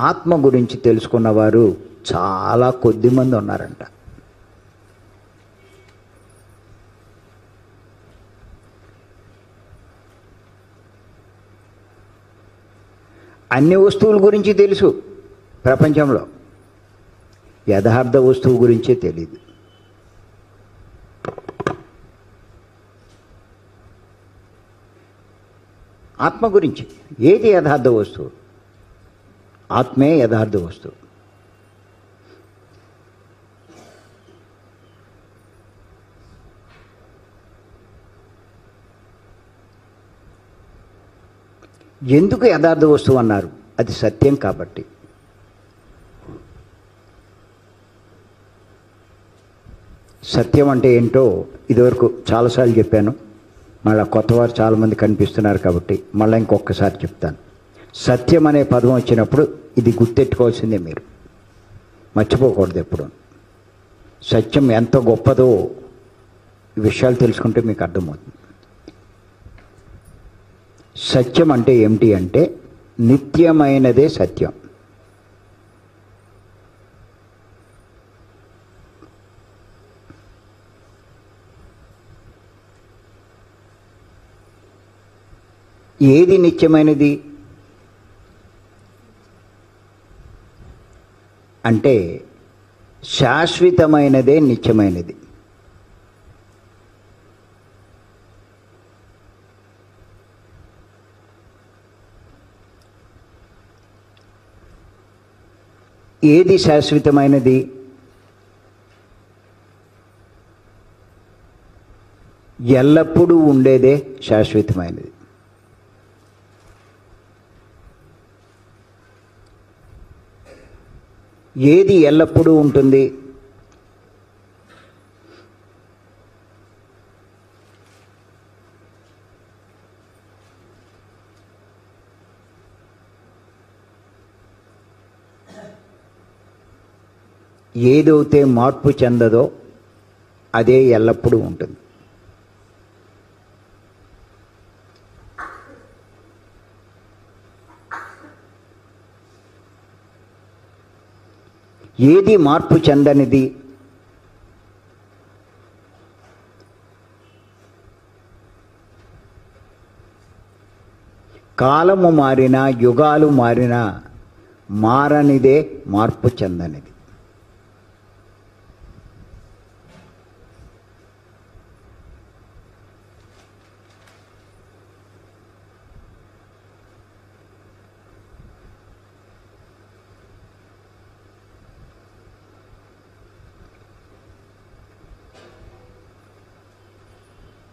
Speaker 1: ఆత్మ గురించి తెలుసుకున్నవారు చాలా కొద్ది మంది ఉన్నారంట. అన్ని వస్తువుల గురించి తెలుసు ప్రపంచంలో, యథార్థ వస్తువు గురించే తెలియదు. ఆత్మ గురించి ఏది యథార్థ వస్తువు? ఆత్మే యథార్థ వస్తువు. ఎందుకు యథార్థ వస్తువు అన్నారు? అది సత్యం కాబట్టి. సత్యం అంటే ఏంటో ఇదివరకు చాలాసార్లు చెప్పాను. మళ్ళీ కొత్తవారు చాలామంది కనిపిస్తున్నారు కాబట్టి మళ్ళీ ఇంకొకసారి చెప్తాను. సత్యం అనే పదం వచ్చినప్పుడు ఇది గుర్తెట్టుకోవాల్సిందే, మీరు మర్చిపోకూడదు ఎప్పుడు. సత్యం ఎంత గొప్పదో ఈ విషయాలు తెలుసుకుంటే మీకు అర్థమవుతుంది. సత్యం అంటే ఏమిటి అంటే, నిత్యమైనదే సత్యం. ఏది నిత్యమైనది అంటే, శాశ్వతమైనదే నిత్యమైనది. ఏది శాశ్వతమైనది? ఎల్లప్పుడూ ఉండేదే శాశ్వతమైనది. ఏది ఎల్లప్పుడూ ఉంటుంది? ఏదైతే మార్పు చెందదో అదే ఎల్లప్పుడూ ఉంటుంది. ఏది మార్పు చెందనిది? కాలము మారినా, యుగాలు మారినా మారనిదే మార్పు చెందనిది.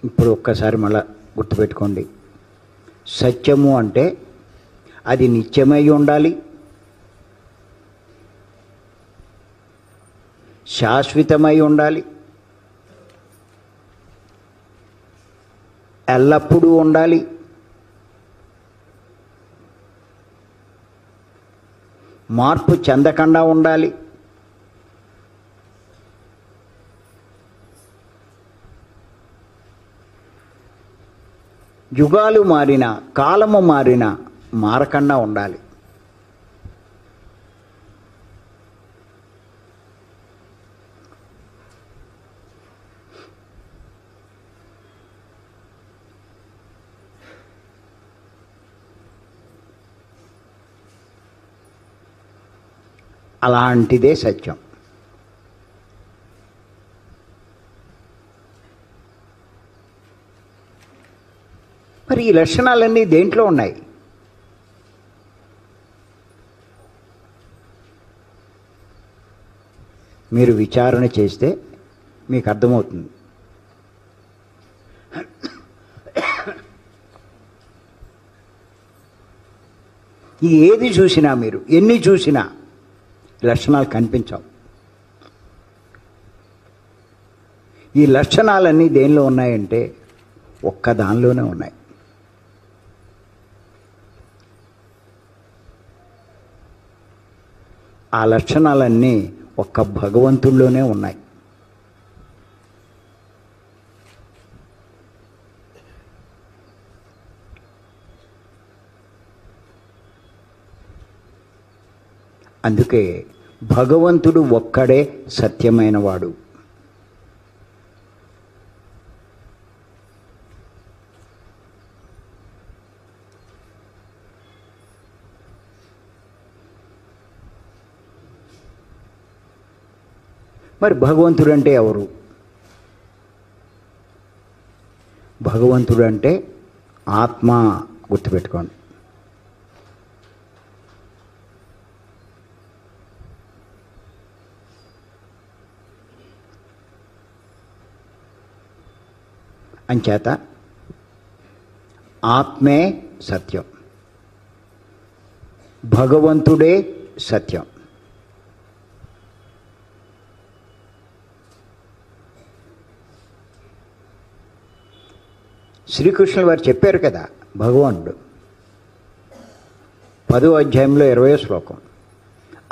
Speaker 1: ఇప్పుడు ఒక్కసారి మళ్ళా గుర్తుపెట్టుకోండి. సత్యము అంటే అది నిత్యమై ఉండాలి, శాశ్వతమై ఉండాలి, ఎల్లప్పుడూ ఉండాలి, మార్పు చెందకుండా ఉండాలి, యుగాలు మారినా కాలము మారినా మారకుండా ఉండాలి. అలాంటిదే సత్యం. మరి ఈ లక్షణాలన్నీ దేంట్లో ఉన్నాయి? మీరు విచారణ చేస్తే మీకు అర్థమవుతుంది. ఏది చూసినా, మీరు ఎన్ని చూసినా లక్షణాలు కనిపించవు. ఈ లక్షణాలన్నీ దేనిలో ఉన్నాయంటే ఒక్క దానిలోనే ఉన్నాయి. ఆ లక్షణాలన్నీ ఒక్క భగవంతుల్లోనే ఉన్నాయి. అందుకే భగవంతుడు ఒక్కడే సత్యమైన వాడు. మరి భగవంతుడు అంటే ఎవరు? భగవంతుడు అంటే ఆత్మ. గుర్తుపెట్టుకోండి. అంచేత ఆత్మే సత్యం, భగవంతుడే సత్యం. శ్రీకృష్ణుల వారు చెప్పారు కదా, భగవానుడు 10వ అధ్యాయంలో 20వ శ్లోకం,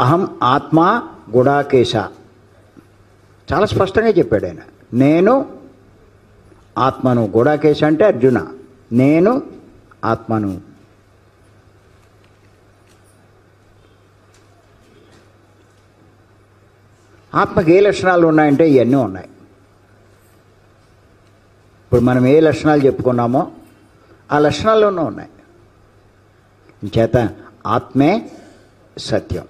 Speaker 1: అహం ఆత్మా గుడాకేశ. చాలా స్పష్టంగా చెప్పాడు ఆయన. నేను ఆత్మను. గుడాకేశ అంటే అర్జున, నేను ఆత్మను. ఆత్మకి ఏ లక్షణాలు ఉన్నాయంటే ఇవన్నీ ఉన్నాయి. ఇప్పుడు మనం ఏ లక్షణాలు చెప్పుకున్నామో ఆ లక్షణాల్లోనూ ఉన్నాయి. చేత ఆత్మే సత్యం.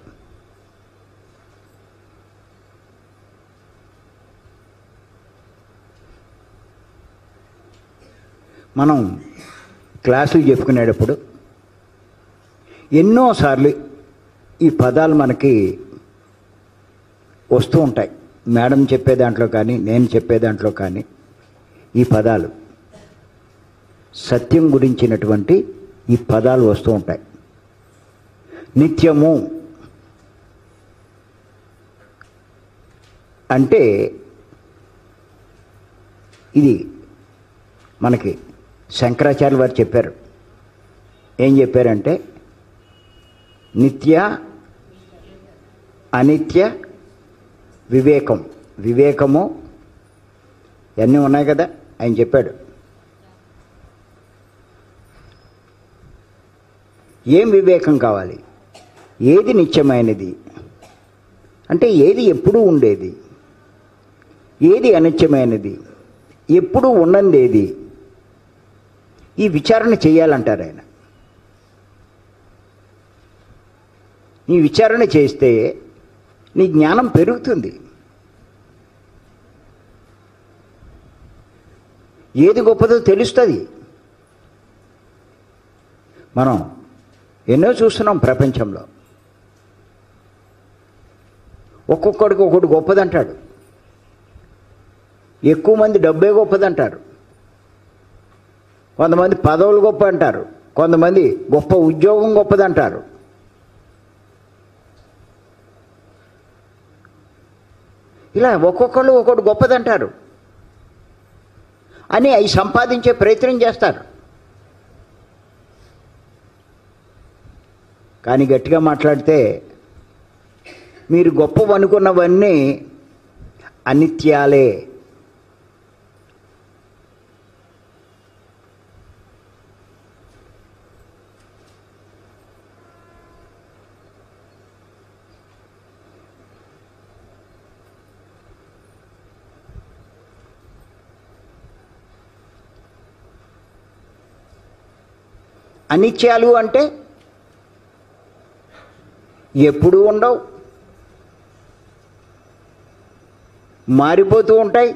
Speaker 1: మనం క్లాసులు చెప్పుకునేటప్పుడు ఎన్నోసార్లు ఈ పదాలు మనకి వస్తూ ఉంటాయి. మేడం చెప్పే దాంట్లో కానీ, నేను చెప్పే దాంట్లో కానీ ఈ పదాలు, సత్యం గురించినటువంటి ఈ పదాలు వస్తూ ఉంటాయి. నిత్యము అంటే ఇది మనకి శంకరాచార్యులు వారు చెప్పారు. ఏం చెప్పారంటే నిత్య అనిత్య వివేకం. వివేకము ఇవన్నీ ఉన్నాయి కదా, ఆయన చెప్పాడు. ఏం వివేకం కావాలి? ఏది నిత్యమైనది అంటే ఏది ఎప్పుడూ ఉండేది, ఏది అనిత్యమైనది, ఎప్పుడూ ఉన్నదేది, ఈ విచారణ చేయాలంటారు ఆయన. ఈ విచారణ చేస్తే నీ జ్ఞానం పెరుగుతుంది. ఏది గొప్పదో తెలుస్తుంది. మనం ఎన్నో చూస్తున్నాం ప్రపంచంలో. ఒక్కొక్కడికి ఒకటి గొప్పదంటాడు. ఎక్కువ మంది డబ్బే గొప్పదంటారు. కొంతమంది పదవులు గొప్ప అంటారు, కొంతమంది గొప్ప ఉద్యోగం గొప్పదంటారు. ఇలా ఒక్కొక్కళ్ళు ఒక్కొక్కటి గొప్పదంటారు అని అవి సంపాదించే ప్రయత్నం చేస్తారు. కానీ గట్టిగా మాట్లాడితే మీరు గొప్పవి అనుకున్నవన్నీ అనిత్యాలే. అనిత్యాలు అంటే ఎప్పుడూ ఉండవు, మారిపోతూ ఉంటాయి.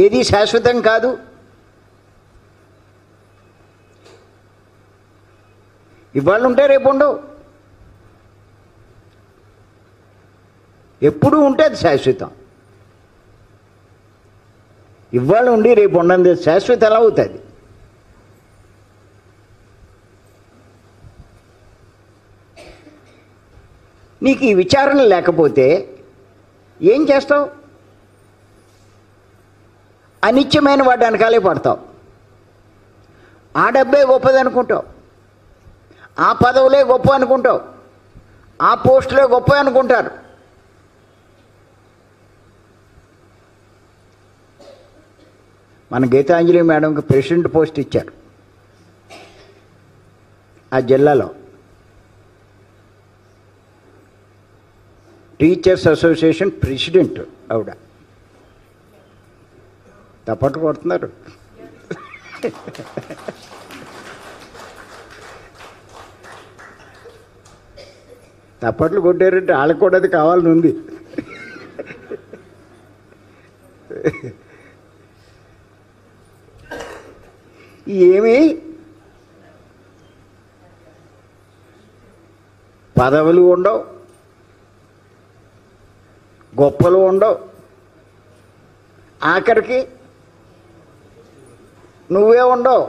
Speaker 1: ఏది శాశ్వతం కాదు. ఇవాళ ఉంటే రేపు ఉండవు. ఎప్పుడూ ఉంటే అది శాశ్వతం. ఇవాళ ఉండి రేపు ఉండదు శాశ్వతం ఎలా అవుతుంది? నీకు ఈ విచారణ లేకపోతే ఏం చేస్తావు? అనిత్యమైన వాటి వెనకాలే పడతావు. ఆ డబ్బే గొప్పది అనుకుంటావు, ఆ పదవులే గొప్ప అనుకుంటావు, ఆ పోస్టులే గొప్ప అనుకుంటారు. మన గీతాంజలి మేడంకి ప్రెసిడెంట్ పోస్ట్ ఇచ్చారు ఆ జిల్లాలో. టీచర్స్ అసోసియేషన్ ప్రెసిడెంట్ ఆవిడ. తప్పట్లు కొడుతున్నారు. తప్పట్లు కొట్టారంటే వాళ్ళకి కూడా అది కావాలని ఉంది. ఏమి పదవులు ఉండవు, గొప్పలు ఉండవు, ఆఖరికి నువ్వే ఉండవు.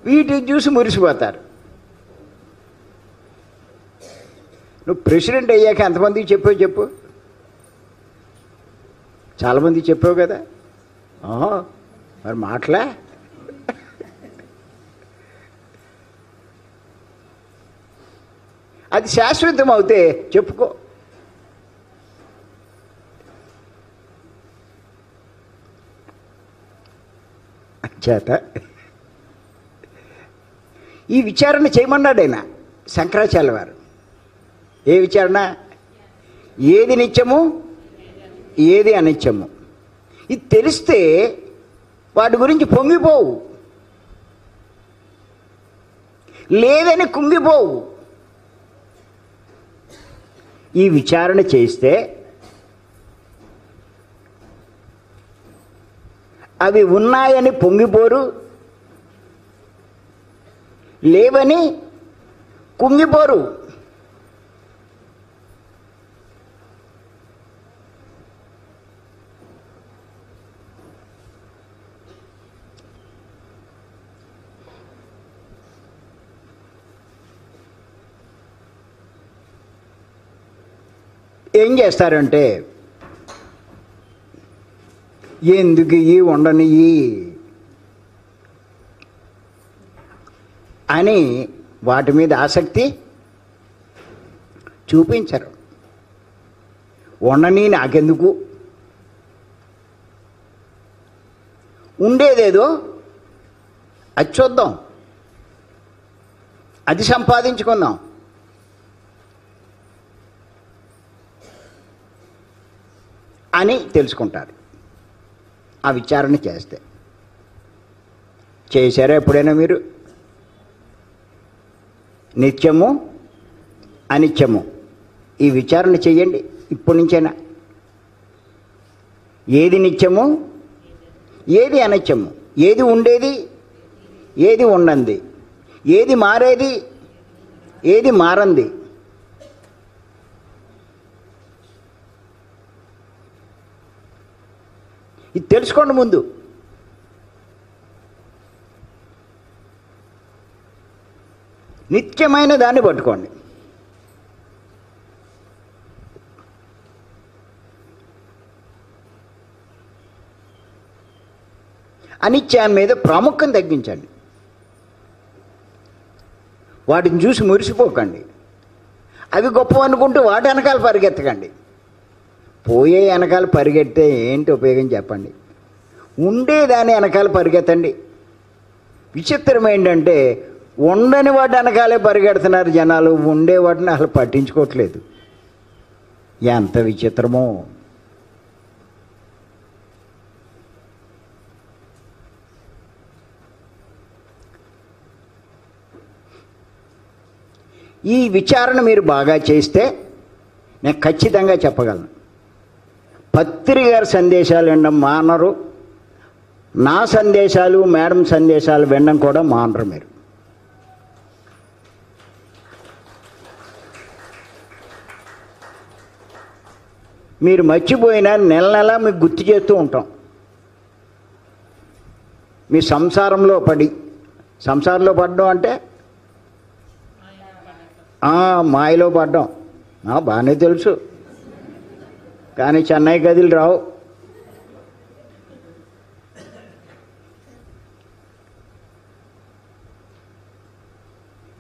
Speaker 1: వీటిని చూసి మురిసిపోతారు. నువ్వు ప్రెసిడెంట్ అయ్యాక ఎంతమందికి చెప్పావు చెప్పు? చాలామందికి చెప్పావు కదా. మరి మాటలే. అది శాశ్వతం అవుతే చెప్పుకో. చేత ఈ విచారణ చేయమన్నాడు ఆయన శంకరాచార్య వారు. ఏ విచారణ? ఏది నిత్యము, ఏది అనిత్యము. ఇది తెలిస్తే వాటి గురించి పొంగిపోవు, లేదని కుంగిపోవు. ఈ విచారణ చేస్తే అవి ఉన్నాయని పొంగిపోరు, లేవని కుంగిపోరు. ఏం చేస్తారంటే, ఎందుకు ఈ ఉండని అని వాటి మీద ఆసక్తి చూపించరు. ఉండని నాకెందుకు, ఉండేదేదో అది చూద్దాం, అది సంపాదించుకుందాం అని తెలుసుకుంటారు. ఆ విచారణ చేస్తే. చేశారా ఎప్పుడైనా మీరు? నిత్యము అనిత్యము ఈ విచారణ చెయ్యండి ఇప్పటి నుంచైనా. ఏది నిత్యము, ఏది అనిత్యము, ఏది ఉండేది, ఏది ఉండంది, ఏది మారేది, ఏది మారంది. ఇది తెలుసుకోండి ముందు. నిత్యమైన దాన్ని పట్టుకోండి. అనిత్యం మీద ప్రాముఖ్యం తగ్గించండి. వాటిని చూసి మురిసిపోకండి. అవి గొప్ప అనుకుంటూ వాటి వెనకాల పరిగెత్తకండి. పోయే వెనకాల పరిగెత్తే ఏంటి ఉపయోగం చెప్పండి? ఉండేదాని వెనకాల పరిగెత్తండి. విచిత్రం ఏంటంటే ఉండని వాటి వెనకాలే పరిగెడుతున్నారు జనాలు, ఉండే వాటిని అసలు పట్టించుకోవట్లేదు. ఎంత విచిత్రమో. ఈ విచారణ మీరు బాగా చేస్తే నేను ఖచ్చితంగా చెప్పగలను, పత్రి గారి సందేశాలు వినడం మానరు, నా సందేశాలు మేడం సందేశాలు వినడం కూడా మానరు. మీరు మర్చిపోయినా నెల నెల మీకు గుర్తు చేస్తూ ఉంటాం. మీ సంసారంలో పడడం అంటే మాయలో పడ్డాం బాగానే తెలుసు, కానీ చెన్నై గదిలు రావు.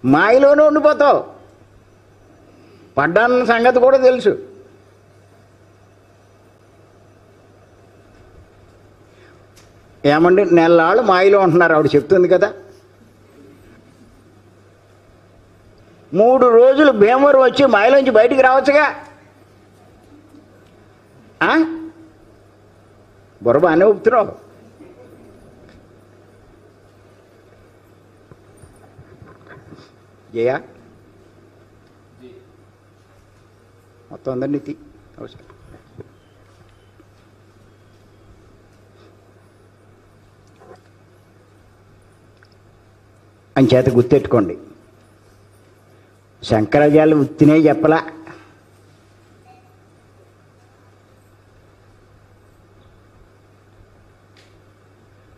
Speaker 1: మాయలోనే ఉండిపోతావు. పడ్డాన్న సంగతి కూడా తెలుసు. ఏమండి నెలలాళ్ళు మాయలో ఉంటున్నారు, ఆవిడ చెప్తుంది కదా. 3 రోజులు భీమవరం వచ్చి మాయలోంచి బయటికి రావచ్చుగా. బుర్ర బాగానే ఊపుతున్నావు. జయా మొత్తం అందరినీ తీ అవసరం. అంచేత గుర్తెట్టుకోండి, శంకరాచార్యులు ఉత్తినే చెప్పలా.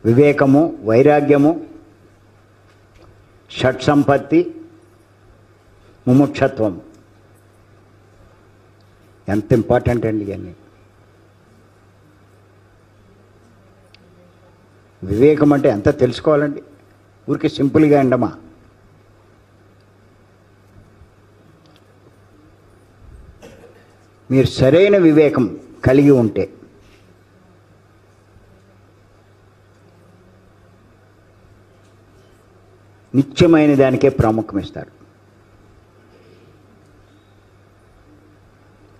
Speaker 1: వివేకము, వైరాగ్యము, షట్సంపత్తి, ముముక్షత్వం ఎంత ఇంపార్టెంట్ అండి ఇవన్నీ. వివేకం అంటే ఎంత తెలుసుకోవాలండి, ఊరికి సింపుల్గా ఉండమా. మీరు సరైన వివేకం కలిగి ఉంటే నిత్యమైన దానికే ప్రాముఖ్యం ఇస్తారు.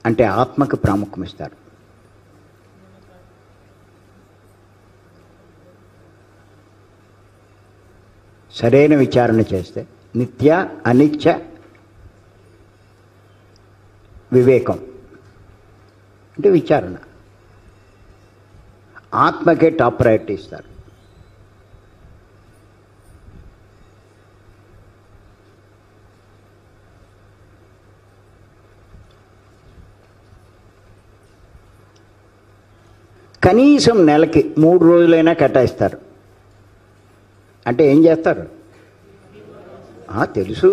Speaker 1: అంటే ఆత్మకు ప్రాముఖ్యం ఇస్తారు. సరైన విచారణ చేస్తే నిత్య అనిత్య వివేకం అంటే విచారణ, ఆత్మకే టాప్ ప్రయారిటీ ఇస్తారు. కనీసం నెలకి 3 రోజులైనా కేటాయిస్తారు. అంటే ఏం చేస్తారు తెలుసు.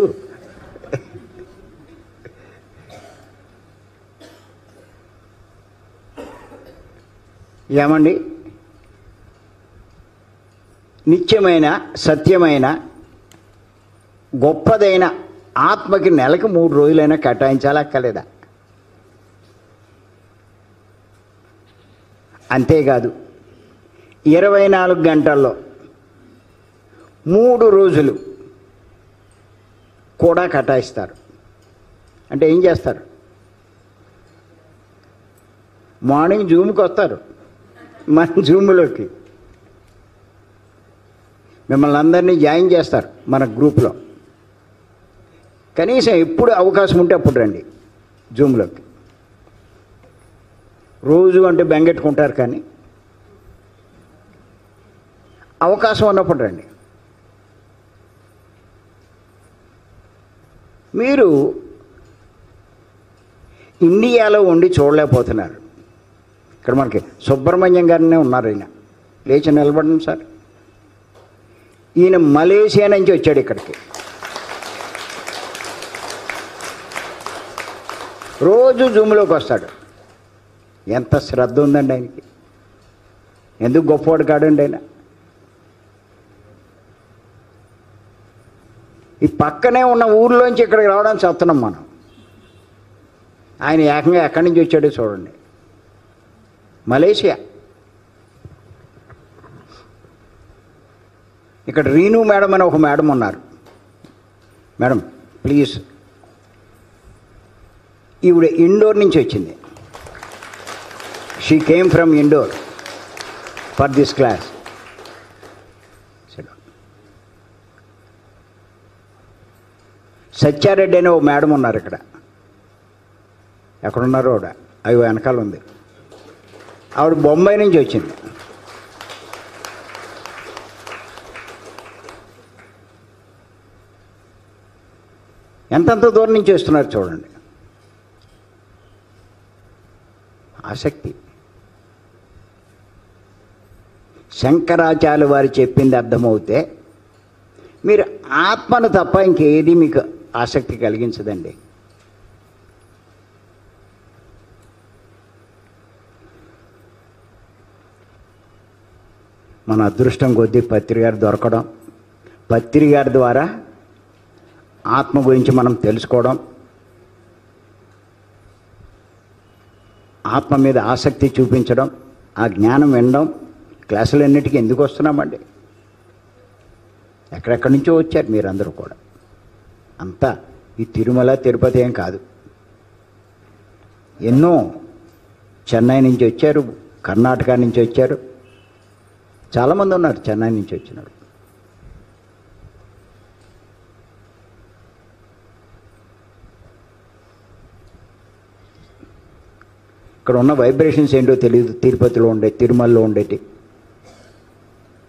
Speaker 1: ఏమండి, నిత్యమైన సత్యమైన గొప్పదైన ఆత్మకి నెలకి 3 రోజులైనా కేటాయించాలక్కర్లేదా? అంతేకాదు 24 గంటల్లో 3 రోజులు కూడా కేటాయిస్తారు. అంటే ఏం చేస్తారు? మార్నింగ్ జూమ్కి వస్తారు, మన జూమ్లోకి మిమ్మల్ని అందరినీ జాయిన్ చేస్తారు మన గ్రూప్లో. కనీసం ఎప్పుడు అవకాశం ఉంటే అప్పుడు రండి జూమ్లోకి. రోజు అంటే బెంగెట్టుకుంటారు, కానీ అవకాశం ఉన్నప్పుడు రండి. మీరు ఇండియాలో ఉండి చూడలేకపోతున్నారు, ఇక్కడ మనకి సుబ్రహ్మణ్యం గారినే ఉన్నారు. ఈయన లేచి నిలబడండి సార్. ఈయన మలేషియా నుంచి వచ్చాడు ఇక్కడికి. రోజు జూమ్లోకి వస్తాడు. ఎంత శ్రద్ధ ఉందండి ఆయనకి. ఎందుకు గొప్పవాడు కాడండి ఆయన. ఈ పక్కనే ఉన్న ఊర్లోంచి ఇక్కడికి రావడానికి చెప్తున్నాం మనం. ఆయన ఏకంగా ఎక్కడి నుంచి వచ్చాడో చూడండి, మలేషియా. ఇక్కడ రీను మేడం అని ఒక మేడం ఉన్నారు. Madam please. ఈవిడ ఇండోర్ నుంచి వచ్చింది. She came from Indore for this class. Satya Reddy అనే ఓ మేడం ఉన్నారు ఇక్కడ. ఎక్కడున్నారో ఆవిడ, అవి వెనకాల ఉంది. ఆవిడ బొంబాయి నుంచి వచ్చింది. ఎంతంత దూరం నుంచి వస్తున్నారు చూడండి. ఆసక్తి. శంకరాచార్య వారు చెప్పింది అర్థమవుతే మీరు ఆత్మను తప్ప ఇంకేది మీకు ఆసక్తి కలిగించదండి. మన అదృష్టం కొద్దీ పత్రి గారు దొరకడం, పత్రి గారి ద్వారా ఆత్మ గురించి మనం తెలుసుకోవడం, ఆత్మ మీద ఆసక్తి చూపించడం, ఆ జ్ఞానం వినడం. క్లాసులన్నిటికీ ఎందుకు వస్తున్నామండి? ఎక్కడెక్కడి నుంచో వచ్చారు మీరందరూ కూడా. అంతా ఈ తిరుమల తిరుపతి ఏం కాదు. ఎన్నో చెన్నై నుంచి వచ్చారు, కర్ణాటక నుంచి వచ్చారు, చాలామంది ఉన్నారు చెన్నై నుంచి వచ్చినారు. ఇక్కడ ఉన్న వైబ్రేషన్స్ ఏంటో తెలియదు. తిరుపతిలో ఉండే, తిరుమలలో ఉండేటి.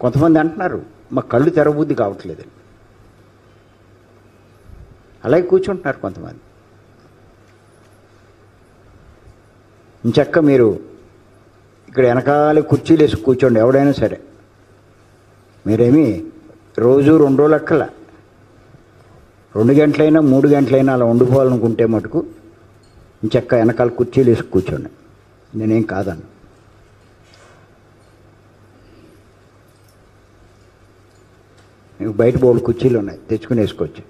Speaker 1: కొంతమంది అంటున్నారు మా కళ్ళు తెరబుద్ధి కావట్లేదు. అలాగే కూర్చుంటున్నారు కొంతమంది. ఇంచక్క మీరు ఇక్కడ వెనకాల కుర్చీలు వేసి కూర్చోండి ఎవడైనా సరే. మీరేమీ రోజు 2 రోజులు అక్కల 2 గంటలైనా 3 గంటలైనా అలా ఉండిపోవాలనుకుంటే మటుకు ఇంచక్క వెనకాల కుర్చీలు వేసి కూర్చోండి. నేనేం కాదను. మీకు బయట బోర్డు కుర్చీలు ఉన్నాయి, తెచ్చుకుని వేసుకోవచ్చు.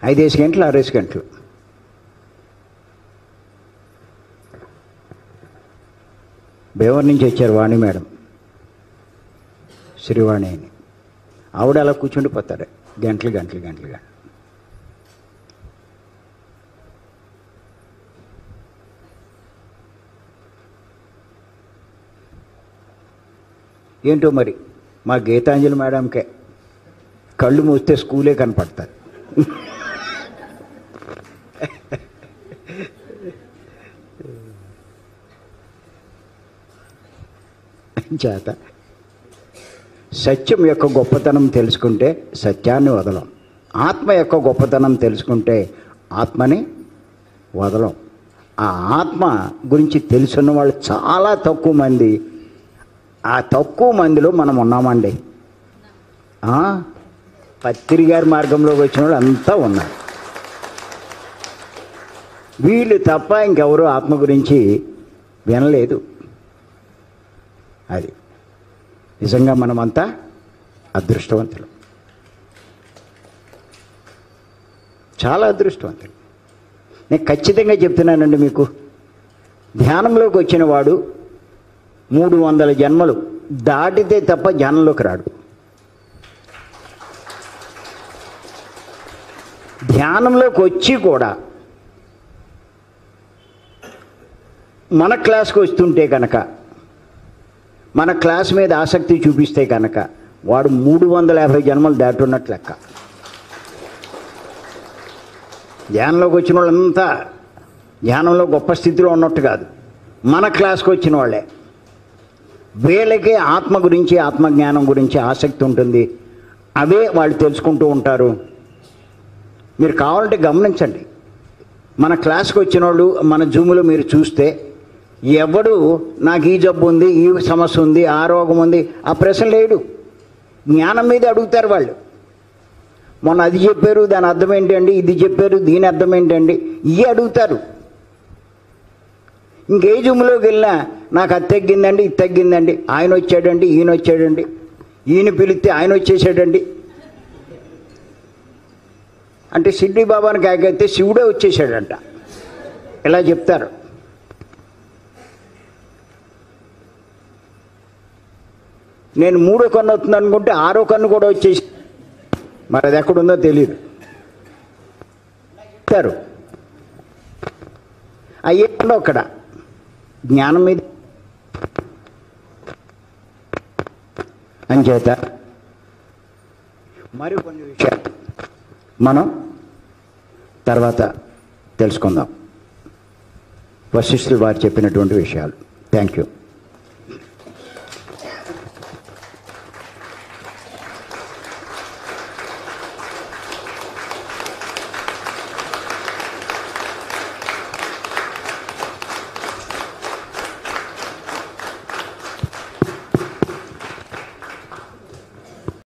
Speaker 1: 5 గంటలు 6 గంటలు. భీమవరం నుంచి వచ్చారు వాణి మేడం, శ్రీవాణి అని. ఆవిడ అలా కూర్చుండిపోతారు గంటలు గంటలు గంటలుగా. ఏంటో మరి మా గీతాంజలి మేడంకే కళ్ళు మూస్తే స్కూలే కనపడతారు. చేత సత్యం యొక్క గొప్పతనం తెలుసుకుంటే సత్యాన్ని వదలం. ఆత్మ యొక్క గొప్పతనం తెలుసుకుంటే ఆత్మని వదలం. ఆ ఆత్మ గురించి తెలుసున్న వాళ్ళు చాలా తక్కువ మంది. ఆ తక్కువ మందిలో మనం ఉన్నామండి. పత్రి గారి మార్గంలోకి వచ్చిన వాళ్ళు అంతా ఉన్నారు. వీళ్ళు తప్ప ఇంకెవరూ ఆత్మ గురించి వినలేదు. అది నిజంగా మనమంతా అదృష్టవంతులు, చాలా అదృష్టవంతులు. నేను ఖచ్చితంగా చెప్తున్నానండి మీకు. ధ్యానంలోకి వచ్చిన వాడు 300 జన్మలు దాటితే తప్ప ధ్యానంలోకి రాడు. ధ్యానంలోకి వచ్చి కూడా మన క్లాస్కి వస్తుంటే కనుక, మన క్లాస్ మీద ఆసక్తి చూపిస్తే కనుక వాడు 350 జన్మలు దాటున్నట్లు లెక్క. ధ్యానంలోకి వచ్చిన వాళ్ళంతా ధ్యానంలో గొప్ప స్థితిలో ఉన్నట్టు కాదు, మన క్లాస్కి వచ్చిన వాళ్ళే. వీళ్ళకి ఆత్మ గురించి, ఆత్మజ్ఞానం గురించి ఆసక్తి ఉంటుంది. అవే వాళ్ళు తెలుసుకుంటూ ఉంటారు. మీరు కావాలంటే గమనించండి. మన క్లాస్కి వచ్చిన వాళ్ళు మన జూములో మీరు చూస్తే ఎవడు నాకు ఈ జబ్బు ఉంది, ఈ సమస్య ఉంది, ఆ రోగం ఉంది, ఆ ప్రశ్న లేడు. జ్ఞానం మీద అడుగుతారు వాళ్ళు. మొన్న అది చెప్పారు, దాని అర్థం ఏంటండి, ఇది చెప్పారు, దీని అర్థం ఏంటండి, ఇవి అడుగుతారు. ఇంకే జూములోకి వెళ్ళినా నాకు అది తగ్గిందండి, ఇది తగ్గిందండి, ఆయన వచ్చాడండి, ఈయన వచ్చాడండి, ఈయన పిలిస్తే ఆయన వచ్చేసాడండి అంటే షిర్డీ బాబాని కాకైతే శివుడే వచ్చేసాడంట, ఇలా చెప్తారు. నేను 3వ కన్ను వస్తుంది అనుకుంటే 6వ కన్ను కూడా వచ్చేసి, మరి అది ఎక్కడుందో తెలియదు చెప్తారు. అయ్యేండో అక్కడ జ్ఞానం మీద అంచేత మరికొన్ని విషయాలు మనం తర్వాత తెలుసుకుందాం. వశిష్ఠులు వారు చెప్పినటువంటి విషయాలు. Thank you.